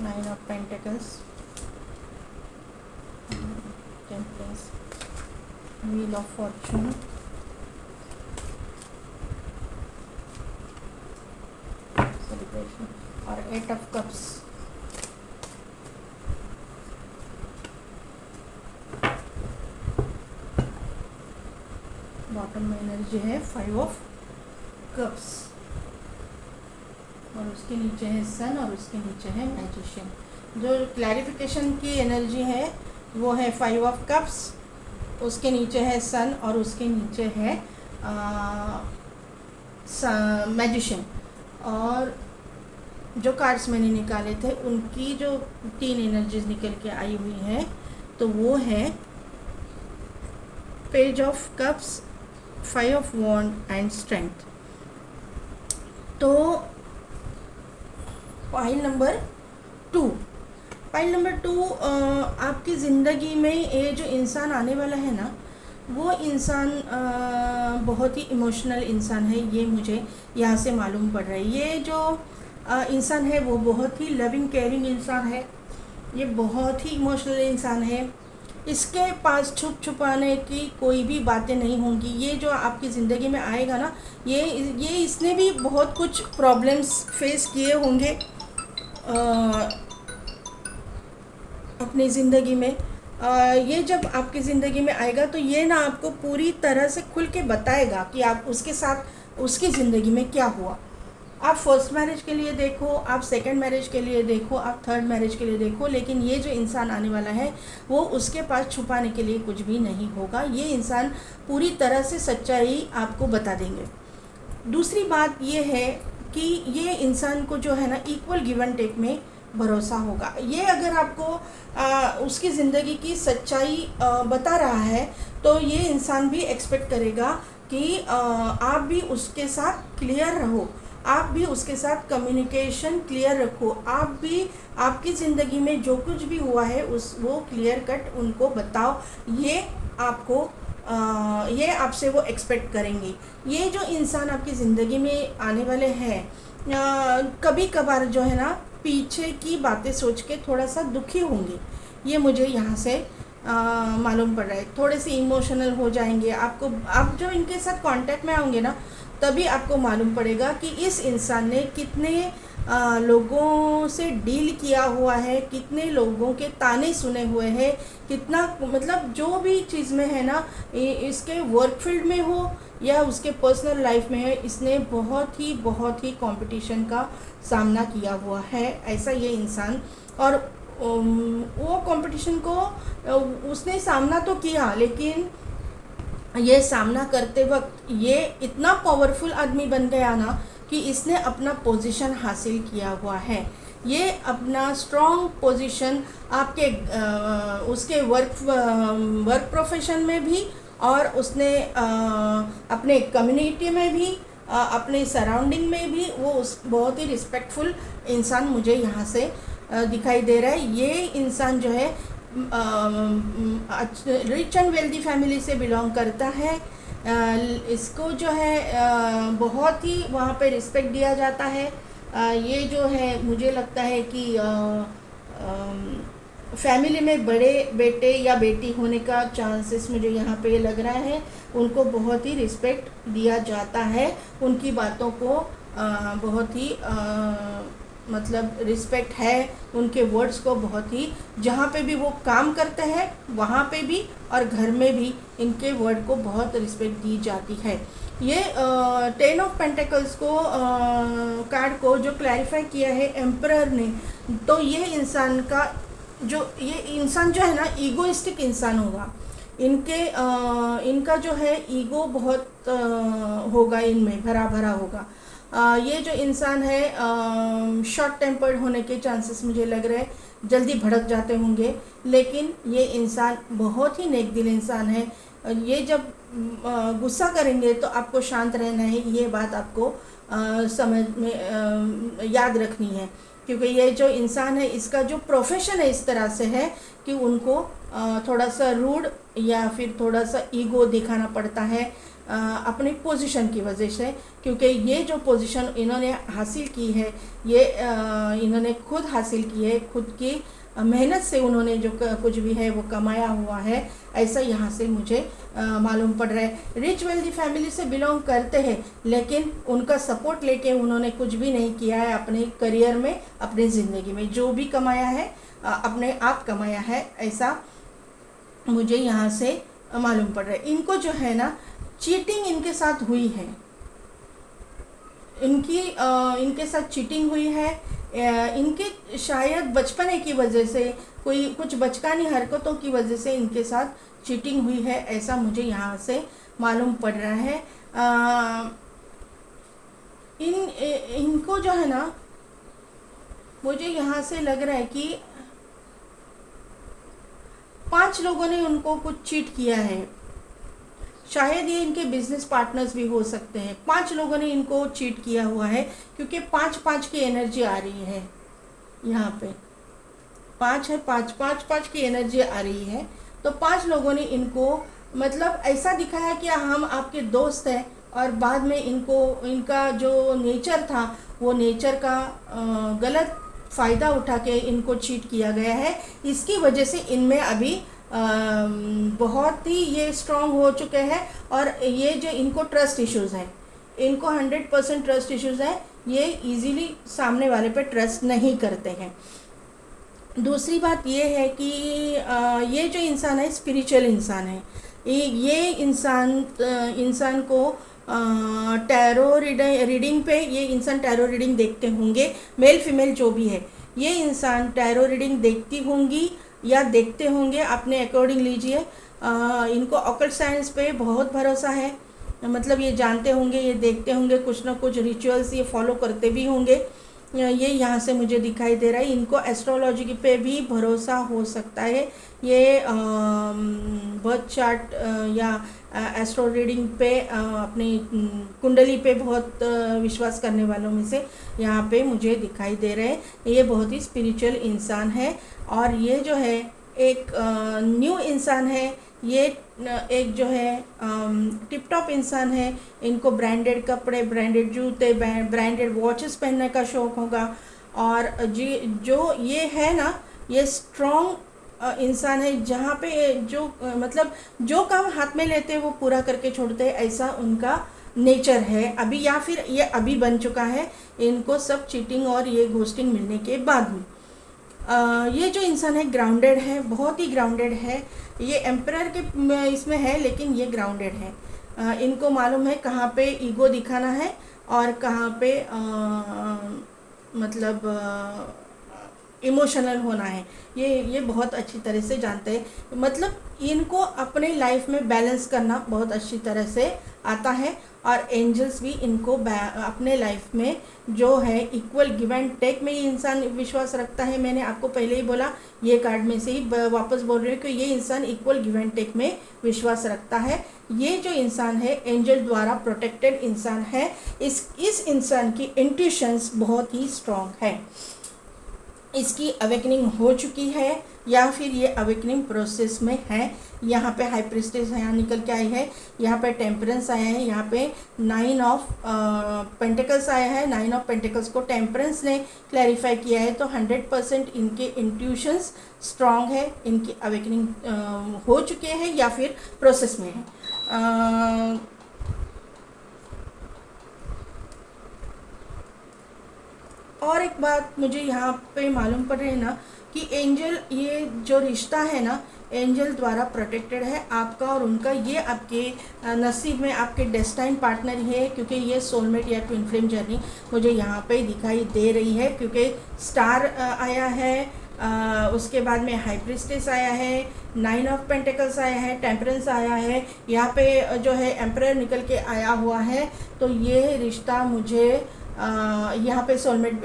Nine of pentacles, temperance, wheel of Fortune, celebration और 8 of cups. Bottom में एनर्जी है 5 ऑफ कप्स और उसके नीचे है सन और उसके नीचे है मैजिशियन। जो क्लैरिफिकेशन की एनर्जी है वो है 5 ऑफ कप्स, उसके नीचे है सन और उसके नीचे है मैजिशियन। और जो कार्ड्स मैंने निकाले थे उनकी जो 3 एनर्जीज निकल के आई हुई हैं तो वो है page of cups, 5 of wand and strength. तो पाइल नंबर 2, पाइल नंबर 2, आपकी ज़िंदगी में ये जो इंसान आने वाला है ना, वो इंसान बहुत ही इमोशनल इंसान है, ये मुझे यहाँ से मालूम पड़ रहा है। ये जो इंसान है वो बहुत ही लविंग केयरिंग इंसान है, ये बहुत ही इमोशनल इंसान है। इसके पास छुप छुपाने की कोई भी बातें नहीं होंगी। ये जो आपकी ज़िंदगी में आएगा ना, ये इसने भी बहुत कुछ प्रॉब्लम्स फेस किए होंगे अपनी ज़िंदगी में। ये जब आपकी ज़िंदगी में आएगा तो ये ना आपको पूरी तरह से खुल के बताएगा कि आप उसके साथ उसकी ज़िंदगी में क्या हुआ। आप फर्स्ट मैरिज के लिए देखो, आप सेकंड मैरिज के लिए देखो, आप थर्ड मैरिज के लिए देखो, लेकिन ये जो इंसान आने वाला है वो उसके पास छुपाने के लिए कुछ भी नहीं होगा। ये इंसान पूरी तरह से सच्चाई आपको बता देंगे। दूसरी बात ये है कि ये इंसान को जो है ना इक्वल गिव एंड टेक में भरोसा होगा। ये अगर आपको उसकी ज़िंदगी की सच्चाई बता रहा है तो ये इंसान भी एक्सपेक्ट करेगा कि आप भी उसके साथ क्लियर रहो, आप भी उसके साथ कम्युनिकेशन क्लियर रखो, आप भी आपकी ज़िंदगी में जो कुछ भी हुआ है वो क्लियर कट उनको बताओ। ये आपको ये आपसे वो एक्सपेक्ट करेंगे। ये जो इंसान आपकी ज़िंदगी में आने वाले हैं कभी कभार जो है ना पीछे की बातें सोच के थोड़ा सा दुखी होंगे, ये मुझे यहाँ से मालूम पड़ रहा है। थोड़े से इमोशनल हो जाएंगे। आपको आप जो इनके साथ कांटेक्ट में आओगे ना तभी आपको मालूम पड़ेगा कि इस इंसान ने कितने लोगों से डील किया हुआ है, कितने लोगों के ताने सुने हुए हैं, कितना मतलब जो भी चीज़ में है ना, इसके वर्क फील्ड में हो या उसके पर्सनल लाइफ में है, इसने बहुत ही कंपटीशन का सामना किया हुआ है, ऐसा ये इंसान। और वो कंपटीशन को उसने सामना तो किया, लेकिन ये सामना करते वक्त ये इतना पावरफुल आदमी बन गया ना कि इसने अपना पोजीशन हासिल किया हुआ है। ये अपना स्ट्रॉन्ग पोजीशन आपके उसके वर्क प्रोफेशन में भी, और उसने अपने कम्युनिटी में भी, अपने सराउंडिंग में भी वो बहुत ही रिस्पेक्टफुल इंसान मुझे यहाँ से दिखाई दे रहा है। ये इंसान जो है रिच एंड वेल्दी फैमिली से बिलोंग करता है। इसको जो है बहुत ही वहाँ पे रिस्पेक्ट दिया जाता है। ये जो है मुझे लगता है कि फैमिली में बड़े बेटे या बेटी होने का चांसेस मुझे यहाँ पे लग रहा है। उनको बहुत ही रिस्पेक्ट दिया जाता है, उनकी बातों को बहुत ही मतलब रिस्पेक्ट है, उनके वर्ड्स को बहुत ही, जहाँ पे भी वो काम करते हैं वहाँ पे भी और घर में भी इनके वर्ड को बहुत रिस्पेक्ट दी जाती है। ये 10 ऑफ पेंटिकल्स को कार्ड को जो क्लैरिफाई किया है एम्परर ने, तो ये इंसान का ये इंसान जो है ना ईगोइस्टिक इंसान होगा। इनका जो है ईगो बहुत होगा, इनमें भरा भरा होगा। ये जो इंसान है शॉर्ट टेम्पर्ड होने के चांसेस मुझे लग रहे हैं, जल्दी भड़क जाते होंगे, लेकिन ये इंसान बहुत ही नेक दिल इंसान है। ये जब गुस्सा करेंगे तो आपको शांत रहना है, ये बात आपको समझ में याद रखनी है, क्योंकि ये जो इंसान है इसका जो प्रोफेशन है इस तरह से है कि उनको थोड़ा सा रूड या फिर थोड़ा सा ईगो दिखाना पड़ता है अपनी पोजीशन की वजह से, क्योंकि ये जो पोजीशन इन्होंने हासिल की है ये इन्होंने खुद हासिल की है, खुद की मेहनत से उन्होंने जो कुछ भी है वो कमाया हुआ है, ऐसा यहाँ से मुझे मालूम पड़ रहा है। रिच वेल्दी फैमिली से बिलोंग करते हैं, लेकिन उनका सपोर्ट लेके उन्होंने कुछ भी नहीं किया है अपने करियर में, अपनी ज़िंदगी में। जो भी कमाया है अपने आप कमाया है, ऐसा मुझे यहाँ से मालूम पड़ रहा है। इनको जो है ना चीटिंग इनके साथ हुई है, इनके साथ चीटिंग हुई है। इनके शायद बचपने की वजह से कोई कुछ बचकानी हरकतों की वजह से इनके साथ चीटिंग हुई है, ऐसा मुझे यहाँ से मालूम पड़ रहा है। इनको जो है ना मुझे यहाँ से लग रहा है कि 5 लोगों ने उनको कुछ चीट किया है। शायद ये इनके बिजनेस पार्टनर्स भी हो सकते हैं। 5 लोगों ने इनको चीट किया हुआ है, क्योंकि 5-5 की एनर्जी आ रही है यहाँ पे। 5 है, 5-5 की एनर्जी आ रही है, तो 5 लोगों ने इनको मतलब ऐसा दिखाया कि हम आपके दोस्त हैं, और बाद में इनका जो नेचर था वो नेचर का गलत फ़ायदा उठा के इनको चीट किया गया है। इसकी वजह से इनमें अभी बहुत ही ये स्ट्रॉन्ग हो चुके हैं, और ये जो इनको ट्रस्ट इश्यूज़ हैं, इनको 100% ट्रस्ट इश्यूज़ हैं। ये इजीली सामने वाले पे ट्रस्ट नहीं करते हैं। दूसरी बात ये है कि ये जो इंसान है स्पिरिचुअल इंसान है। ये इंसान को टैरो रीडिंग पे ये इंसान टैरो रीडिंग देखते होंगे, मेल फीमेल जो भी है, ये इंसान टैरो रीडिंग देखती होंगी या देखते होंगे, अपने अकॉर्डिंग लीजिए। इनको ऑकल्ट साइंस पे बहुत भरोसा है, मतलब ये जानते होंगे, ये देखते होंगे, कुछ ना कुछ रिचुअल्स ये फॉलो करते भी होंगे। ये यहाँ से मुझे दिखाई दे रहा है। इनको एस्ट्रोलॉजी पे भी भरोसा हो सकता है। ये बर्थ चार्ट या एस्ट्रो रीडिंग पे अपनी कुंडली पे बहुत विश्वास करने वालों में से यहाँ पे मुझे दिखाई दे रहे हैं। ये बहुत ही स्पिरिचुअल इंसान है और ये जो है एक न्यू इंसान है। ये एक जो है टिप टॉप इंसान है। इनको ब्रांडेड कपड़े, ब्रांडेड जूते, ब्रांडेड वॉचेस पहनने का शौक़ होगा। और जी जो ये है ना, ये स्ट्रॉन्ग इंसान है, जहाँ पे जो मतलब जो काम हाथ में लेते हैं वो पूरा करके छोड़ते हैं, ऐसा उनका नेचर है अभी, या फिर ये अभी बन चुका है। इनको सब चीटिंग और ये घोस्टिंग मिलने के बाद में ये जो इंसान है ग्राउंडेड है, बहुत ही ग्राउंडेड है। ये एम्परर के इसमें है लेकिन ये ग्राउंडेड है। इनको मालूम है कहाँ पे ईगो दिखाना है और कहाँ पे मतलब इमोशनल होना है। ये बहुत अच्छी तरह से जानते हैं। मतलब इनको अपने लाइफ में बैलेंस करना बहुत अच्छी तरह से आता है। और एंजल्स भी इनको अपने लाइफ में जो है इक्वल गिव एंड टेक में ये इंसान विश्वास रखता है। मैंने आपको पहले ही बोला, ये कार्ड में से ही वापस बोल रही हूँ कि ये इंसान इक्वल गिव एंड टेक में विश्वास रखता है। ये जो इंसान है एंजल द्वारा प्रोटेक्टेड इंसान है। इस इंसान की इंट्यूशंस बहुत ही स्ट्रॉन्ग है। इसकी अवेकनिंग हो चुकी है या फिर ये अवेकनिंग प्रोसेस में है। यहाँ पे हाई प्रिस्टेस यहाँ निकल के आई है, यहाँ पे टेम्परेंस आया है, यहाँ पे 9 ऑफ पेंटिकल्स आया है। 9 ऑफ पेंटिकल्स को टेम्परेंस ने क्लैरिफाई किया है। तो 100% इनके इंट्यूशंस स्ट्रॉन्ग है, इनकी अवेकनिंग हो चुके हैं या फिर प्रोसेस में है। और एक बात मुझे यहाँ पे मालूम पड़ रही है ना कि एंजल, ये जो रिश्ता है ना एंजल द्वारा प्रोटेक्टेड है आपका और उनका। ये आपके नसीब में आपके डेस्टाइन पार्टनर है, क्योंकि ये सोलमेट या ट्विन फ्लेम जर्नी मुझे यहाँ पे दिखाई दे रही है। क्योंकि स्टार आया है, उसके बाद में हाई प्रिस्टेस आया है, 9 ऑफ पेंटिकल्स आया है, टेम्परेंस आया है, यहाँ पे जो है एम्परर निकल के आया हुआ है। तो ये रिश्ता मुझे यहाँ पे सोलमेट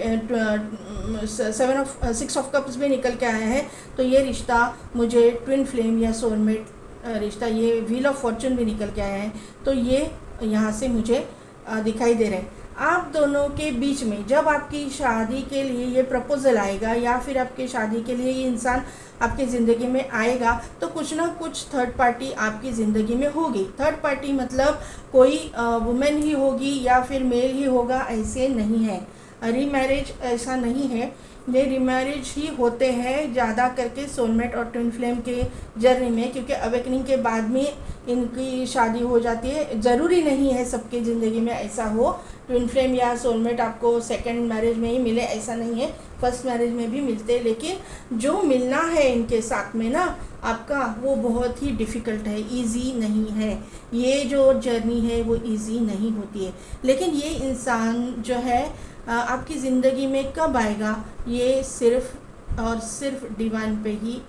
6 ऑफ कप्स भी निकल के आया है। तो ये रिश्ता मुझे ट्विन फ्लेम या सोलमेट रिश्ता, ये व्हील ऑफ फॉर्चून भी निकल के आया है। तो ये यहाँ से मुझे दिखाई दे रहा है। आप दोनों के बीच में जब आपकी शादी के लिए ये प्रपोजल आएगा या फिर आपकी शादी के लिए ये इंसान आपकी ज़िंदगी में आएगा, तो कुछ ना कुछ थर्ड पार्टी आपकी ज़िंदगी में होगी। थर्ड पार्टी मतलब कोई वुमेन ही होगी या फिर मेल ही होगा, ऐसे नहीं है। रीमैरिज ऐसा नहीं है, ये रीमैरिज ही होते हैं ज़्यादा करके सोलमेट और ट्विन फ्लेम के जर्नी में, क्योंकि अवेकनिंग के बाद में इनकी शादी हो जाती है। ज़रूरी नहीं है सबकी ज़िंदगी में ऐसा हो। ट्विन फ्लेम या सोलमेट आपको सेकंड मैरिज में ही मिले ऐसा नहीं है, फर्स्ट मैरिज में भी मिलते हैं। लेकिन जो मिलना है इनके साथ में ना आपका, वो बहुत ही डिफ़िकल्ट है, इजी नहीं है। ये जो जर्नी है वो इजी नहीं होती है। लेकिन ये इंसान जो है आपकी ज़िंदगी में कब आएगा, ये सिर्फ़ और सिर्फ डिवाइन पे ही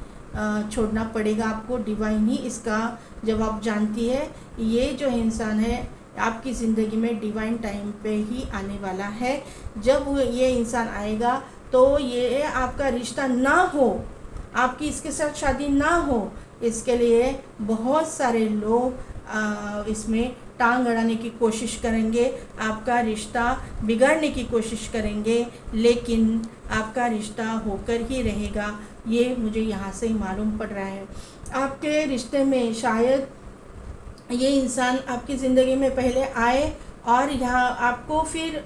छोड़ना पड़ेगा आपको। डिवाइन ही इसका जवाब जानती है। ये जो इंसान है आपकी ज़िंदगी में डिवाइन टाइम पे ही आने वाला है। जब ये इंसान आएगा तो ये आपका रिश्ता ना हो, आपकी इसके साथ शादी ना हो, इसके लिए बहुत सारे लोग इसमें टांग अड़ाने की कोशिश करेंगे, आपका रिश्ता बिगाड़ने की कोशिश करेंगे, लेकिन आपका रिश्ता होकर ही रहेगा। ये मुझे यहाँ से मालूम पड़ रहा है। आपके रिश्ते में शायद ये इंसान आपकी ज़िंदगी में पहले आए और यहाँ आपको फिर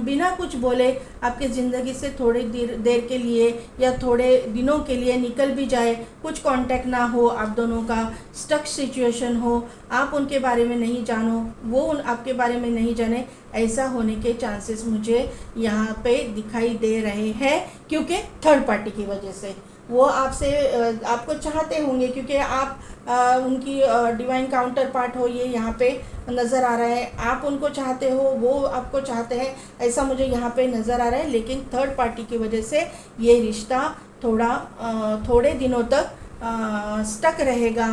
बिना कुछ बोले आपकी ज़िंदगी से थोड़ी देर के लिए या थोड़े दिनों के लिए निकल भी जाए, कुछ कांटेक्ट ना हो, आप दोनों का स्टक सिचुएशन हो, आप उनके बारे में नहीं जानो, वो आपके बारे में नहीं जाने, ऐसा होने के चांसेस मुझे यहाँ पे दिखाई दे रहे हैं, क्योंकि थर्ड पार्टी की वजह से। वो आपसे आपको चाहते होंगे, क्योंकि आप उनकी डिवाइन काउंटर पार्ट हो, ये यहाँ पे नज़र आ रहा है। आप उनको चाहते हो, वो आपको चाहते हैं, ऐसा मुझे यहाँ पे नज़र आ रहा है। लेकिन थर्ड पार्टी की वजह से ये रिश्ता थोड़े दिनों तक स्टक रहेगा।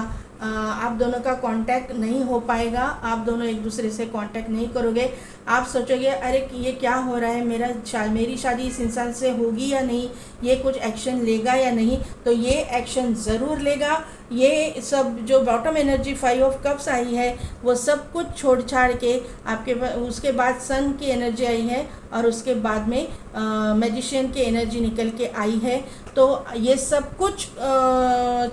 आप दोनों का कांटेक्ट नहीं हो पाएगा, आप दोनों एक दूसरे से कांटेक्ट नहीं करोगे। आप सोचोगे अरे ये क्या हो रहा है, मेरी शादी इस इंसान से होगी या नहीं, ये कुछ एक्शन लेगा या नहीं। तो ये एक्शन ज़रूर लेगा। ये सब जो बॉटम एनर्जी 5 ऑफ कप्स आई है, वो सब कुछ छोड़ छाड़ के आपके उसके बाद सन की एनर्जी आई है, और उसके बाद में मैजिशियन की एनर्जी निकल के आई है। तो ये सब कुछ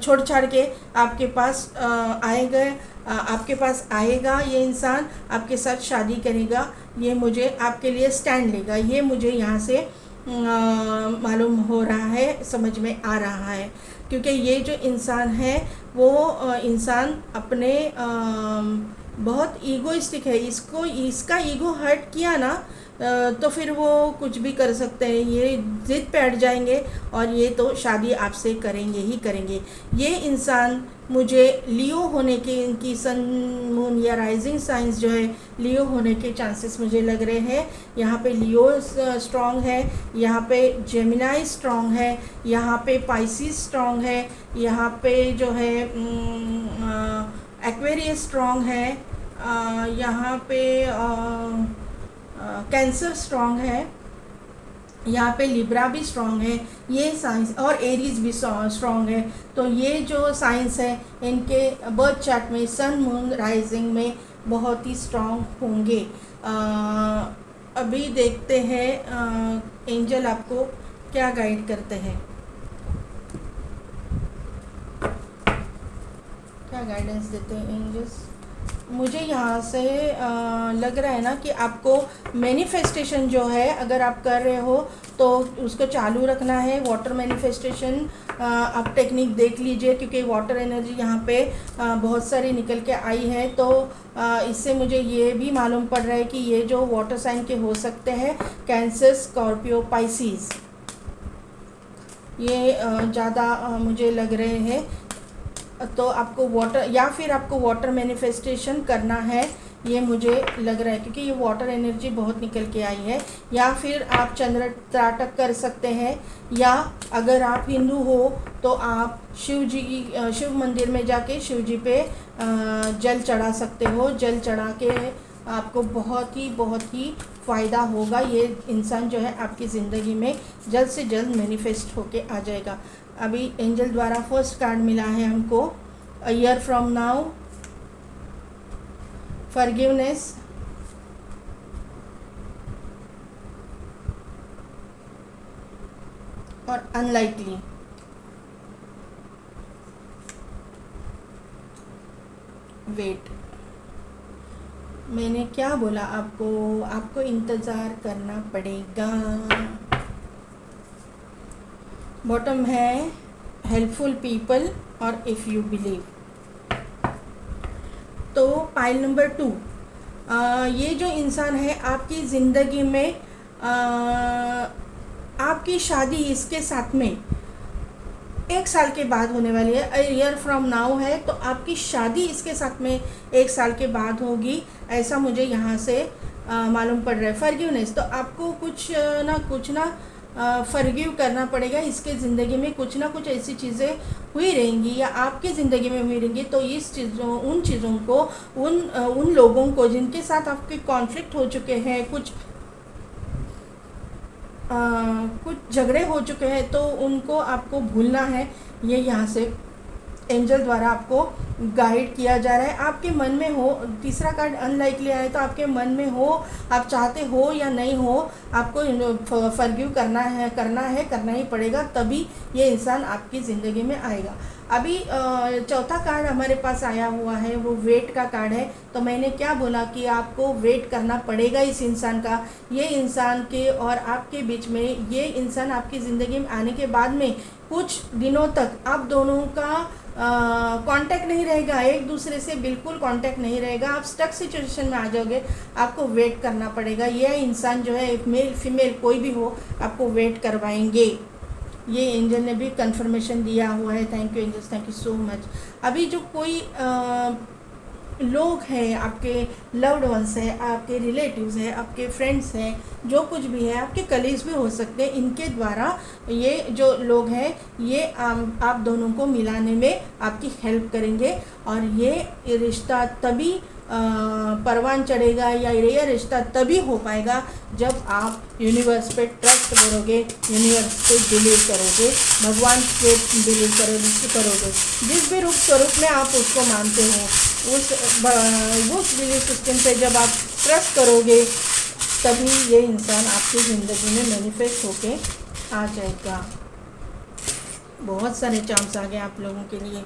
छोड़ छाड़ के आपके पास आपके पास आएगा। ये इंसान आपके साथ शादी करेगा, ये मुझे आपके लिए स्टैंड लेगा, ये मुझे यहाँ से मालूम हो रहा है, समझ में आ रहा है। क्योंकि ये जो इंसान है वो इंसान अपने बहुत ईगोइस्टिक है। इसका ईगो हर्ट किया ना तो फिर वो कुछ भी कर सकते हैं। ये ज़िद पे अड़ जाएंगे और ये तो शादी आपसे करेंगे ही करेंगे। ये इंसान मुझे लियो होने के, इनकी सन मून या राइजिंग साइंस जो है लियो होने के चांसेस मुझे लग रहे हैं। यहाँ पे लियो स्ट्रॉन्ग है, यहाँ पे जेमिनाई स्ट्रॉन्ग है, यहाँ पे पाइसिस स्ट्रॉन्ग है, यहाँ पे जो है एक्वेरियस स्ट्रॉन्ग है, यहाँ पे कैंसर स्ट्रॉन्ग है, यहाँ पे लिब्रा भी स्ट्रॉन्ग है। ये साइंस और एरीज भी स्ट्रॉन्ग है। तो ये जो साइंस है इनके बर्थ चार्ट में सन मून राइजिंग में बहुत ही स्ट्रॉन्ग होंगे। अभी देखते हैं एंजल आपको क्या गाइड करते हैं, क्या गाइडेंस देते हैं एंजल्स। मुझे यहाँ से लग रहा है ना कि आपको मैनिफेस्टेशन जो है अगर आप कर रहे हो तो उसको चालू रखना है। वाटर मैनिफेस्टेशन आप टेक्निक देख लीजिए, क्योंकि वाटर एनर्जी यहाँ पे बहुत सारी निकल के आई है। तो इससे मुझे ये भी मालूम पड़ रहा है कि ये जो वाटर साइन के हो सकते हैं कैंसर, स्कॉर्पियो, पाइसिस, ये ज़्यादा मुझे लग रहे हैं। तो आपको वाटर या फिर आपको वाटर मैनिफेस्टेशन करना है, ये मुझे लग रहा है, क्योंकि ये वाटर एनर्जी बहुत निकल के आई है। या फिर आप चंद्र त्राटक कर सकते हैं, या अगर आप हिंदू हो तो आप शिव मंदिर में जाके शिव जी पे जल चढ़ा सकते हो। जल चढ़ा के आपको बहुत ही फ़ायदा होगा। ये इंसान जो है आपकी ज़िंदगी में जल्द से जल्द मैनिफेस्ट होके आ जाएगा। अभी एंजल द्वारा फर्स्ट कार्ड मिला है हमको, a year from now, forgiveness, और अनलाइकली। वेट, मैंने क्या बोला आपको इंतज़ार करना पड़ेगा। बॉटम है हेल्पफुल पीपल और इफ़ यू बिलीव। तो पाइल नंबर 2, ये जो इंसान है आपकी ज़िंदगी में आपकी शादी इसके साथ में 1 साल के बाद होने वाली है। अ ईयर फ्रॉम नाउ है तो आपकी शादी इसके साथ में 1 साल के बाद होगी, ऐसा मुझे यहाँ से मालूम पड़ रहा है। फॉरगिवनेस, तो आपको कुछ ना फॉरगिव करना पड़ेगा। इसके ज़िंदगी में कुछ ना कुछ ऐसी चीज़ें हुई रहेंगी या आपकी ज़िंदगी में हुई रहेंगी, तो उन चीज़ों को उन लोगों को जिनके साथ आपके कॉन्फ्लिक्ट हो चुके हैं, कुछ झगड़े हो चुके हैं, तो उनको आपको भूलना है। ये यहाँ से एंजल द्वारा आपको गाइड किया जा रहा है। आपके मन में हो, तीसरा कार्ड अनलाइकली आया, तो आपके मन में हो, आप चाहते हो या नहीं हो, आपको फॉरगिव करना ही पड़ेगा, तभी ये इंसान आपकी ज़िंदगी में आएगा। अभी चौथा कार्ड हमारे पास आया हुआ है, वो वेट का कार्ड है। तो मैंने क्या बोला कि आपको वेट करना पड़ेगा इस इंसान का। ये इंसान के और आपके बीच में, ये इंसान आपकी ज़िंदगी में आने के बाद में कुछ दिनों तक आप दोनों का कांटेक्ट नहीं रहेगा, एक दूसरे से बिल्कुल कांटेक्ट नहीं रहेगा। आप स्टक सिचुएशन में आ जाओगे, आपको वेट करना पड़ेगा। ये इंसान जो है, मेल फीमेल कोई भी हो, आपको वेट करवाएंगे। ये एंजल ने भी कंफर्मेशन दिया हुआ है। Thank you angels, thank you so much. अभी जो कोई लोग हैं, आपके लव्ड वंस हैं, आपके रिलेटिव्स हैं, आपके फ्रेंड्स हैं, जो कुछ भी है, आपके कलीग्स भी हो सकते हैं, इनके द्वारा ये जो लोग हैं ये आप दोनों को मिलाने में आपकी हेल्प करेंगे। और ये रिश्ता तभी परवान चढ़ेगा या ये रिश्ता तभी हो पाएगा जब आप यूनिवर्स पे ट्रस्ट करोगे, यूनिवर्स पे बिलीव करोगे, भगवान पे बिलीव करोगे। जिस भी रूप स्वरूप में आप उसको मानते हो, उस बिलीव सिस्टम पे जब आप ट्रस्ट करोगे तभी ये इंसान आपकी ज़िंदगी में मैनिफेस्ट होके आ जाएगा। बहुत सारे चांस आ गए आप लोगों के लिए।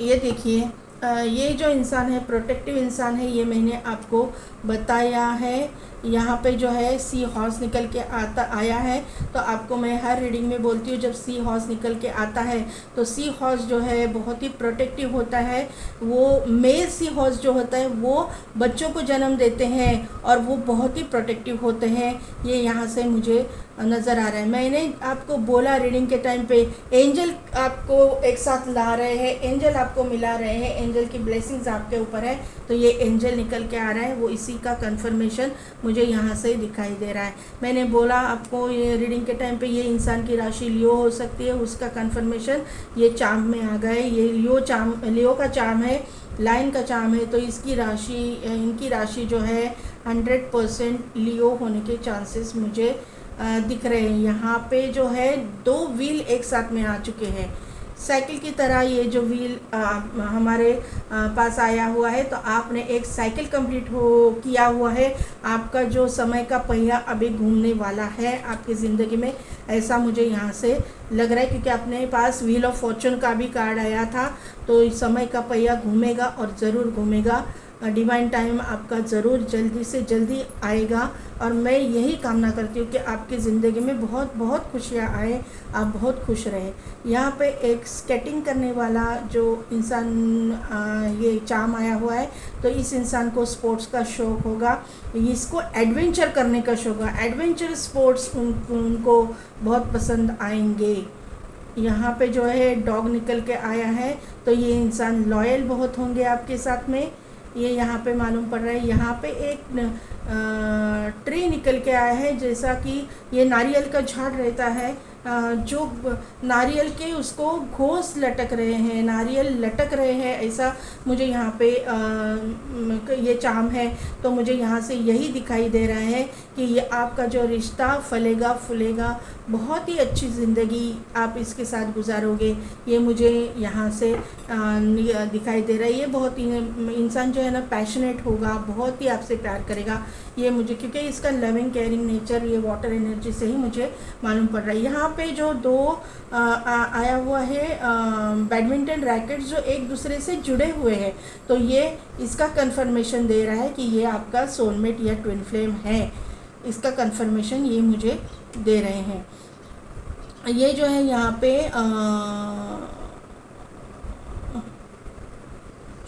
ये देखिए, ये जो इंसान है प्रोटेक्टिव इंसान है, ये मैंने आपको बताया है। यहाँ पे जो है सी हॉर्स निकल के आया है। तो आपको मैं हर रीडिंग में बोलती हूँ, जब सी हॉर्स निकल के आता है तो सी हॉर्स जो है बहुत ही प्रोटेक्टिव होता है। वो मेल सी हॉर्स जो होता है वो बच्चों को जन्म देते हैं और वो बहुत ही प्रोटेक्टिव होते हैं। ये यहाँ से मुझे नज़र आ रहा है। मैंने आपको बोला रीडिंग के टाइम पे एंजल आपको एक साथ ला रहे हैं, एंजल आपको मिला रहे हैं, एंजल की ब्लेसिंग्स आपके ऊपर है। तो ये एंजल निकल के आ रहा है, वो इसी का कंफर्मेशन मुझे यहाँ से दिखाई दे रहा है। मैंने बोला आपको ये रीडिंग के टाइम पे ये इंसान की राशि लियो हो सकती है, उसका कंफर्मेशन ये चार्म में आ गए। ये लियो का चार्म है, लाइन का चार्म है। तो इनकी राशि जो है 100% लियो होने के चांसेस मुझे दिख रहे हैं। यहाँ पे जो है 2 व्हील एक साथ में आ चुके हैं, साइकिल की तरह। ये जो व्हील हमारे पास आया हुआ है, तो आपने एक साइकिल कंप्लीट किया हुआ है। आपका जो समय का पहिया अभी घूमने वाला है आपकी ज़िंदगी में, ऐसा मुझे यहाँ से लग रहा है, क्योंकि अपने पास व्हील ऑफ फॉर्चून का भी कार्ड आया था। तो इस समय का पहिया घूमेगा और ज़रूर घूमेगा। डिवाइन टाइम आपका ज़रूर जल्दी से जल्दी आएगा। और मैं यही कामना करती हूँ कि आपकी ज़िंदगी में बहुत बहुत खुशियाँ आए, आप बहुत खुश रहे। यहाँ पे एक स्केटिंग करने वाला जो इंसान ये चार्म आया हुआ है, तो इस इंसान को स्पोर्ट्स का शौक़ होगा, इसको एडवेंचर करने का शौक़ होगा। एडवेंचर स्पोर्ट्स उनको बहुत पसंद आएंगे। यहाँ पे जो है डॉग निकल के आया है, तो ये इंसान लॉयल बहुत होंगे आपके साथ में, ये यहाँ पे मालूम पड़ रहा है। यहाँ पे एक ट्री निकल के आया है, जैसा कि ये नारियल का झाड़ रहता है, जो नारियल के उसको घोंस लटक रहे हैं, नारियल लटक रहे हैं, ऐसा मुझे यहाँ पे ये चार्म है। तो मुझे यहाँ से यही दिखाई दे रहा है कि ये आपका जो रिश्ता फलेगा फूलेगा, बहुत ही अच्छी ज़िंदगी आप इसके साथ गुजारोगे। ये मुझे यहाँ से दिखाई दे रहा है। ये बहुत ही इंसान जो है ना पैशनेट होगा, बहुत ही आपसे प्यार करेगा। ये मुझे, क्योंकि इसका लविंग केयरिंग नेचर ये वाटर एनर्जी से ही मुझे मालूम पड़ रहा है। यहाँ पे जो 2 आया हुआ है बैडमिंटन रैकेट्स जो एक दूसरे से जुड़े हुए हैं, तो ये इसका कंफर्मेशन दे रहा है कि ये आपका सोलमेट या ट्विन फ्लेम है। इसका कंफर्मेशन ये मुझे दे रहे हैं। ये जो है यहाँ पे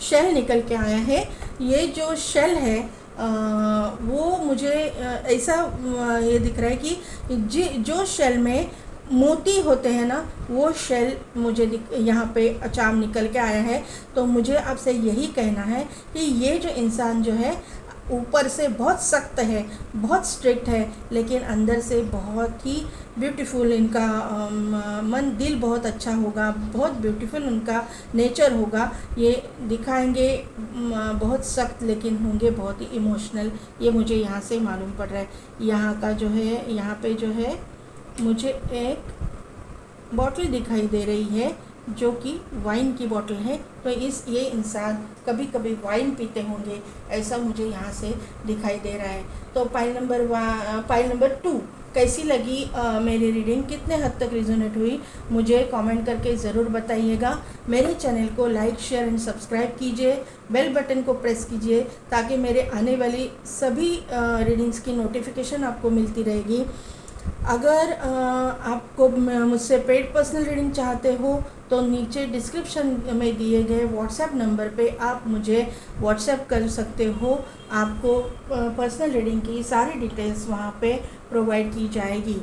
शेल निकल के आया है। ये जो शेल है वो मुझे ऐसा ये दिख रहा है कि जो शेल में मोती होते हैं ना, वो शेल मुझे यहाँ पे चार्म निकल के आया है। तो मुझे आपसे यही कहना है कि ये जो इंसान जो है ऊपर से बहुत सख्त है, बहुत स्ट्रिक्ट है, लेकिन अंदर से बहुत ही ब्यूटीफुल, इनका मन दिल बहुत अच्छा होगा, बहुत ब्यूटीफुल उनका नेचर होगा। ये दिखाएंगे बहुत सख्त, लेकिन होंगे बहुत ही इमोशनल। ये मुझे यहाँ से मालूम पड़ रहा है। यहाँ का जो है, यहाँ पे जो है मुझे एक बॉटल दिखाई दे रही है, जो कि वाइन की बॉटल है। तो ये इंसान कभी कभी वाइन पीते होंगे, ऐसा मुझे यहाँ से दिखाई दे रहा है। तो पाइल नंबर 2 कैसी लगी मेरी रीडिंग, कितने हद तक रिजोनेट हुई, मुझे कमेंट करके ज़रूर बताइएगा। मेरे चैनल को लाइक शेयर एंड सब्सक्राइब कीजिए, बेल बटन को प्रेस कीजिए, ताकि मेरे आने वाली सभी रीडिंग्स की नोटिफिकेशन आपको मिलती रहेगी। अगर आपको मुझसे पेड पर्सनल रीडिंग चाहते हो तो नीचे डिस्क्रिप्शन में दिए गए व्हाट्सएप नंबर पे आप मुझे व्हाट्सएप कर सकते हो। आपको पर्सनल रीडिंग की सारी डिटेल्स वहाँ पे प्रोवाइड की जाएगी।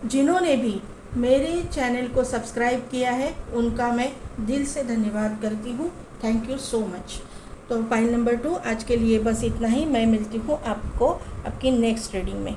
जिन्होंने भी मेरे चैनल को सब्सक्राइब किया है उनका मैं दिल से धन्यवाद करती हूँ। Thank you so much. तो फाइल नंबर 2 आज के लिए बस इतना ही। मैं मिलती हूँ आपको आपकी नेक्स्ट रीडिंग में।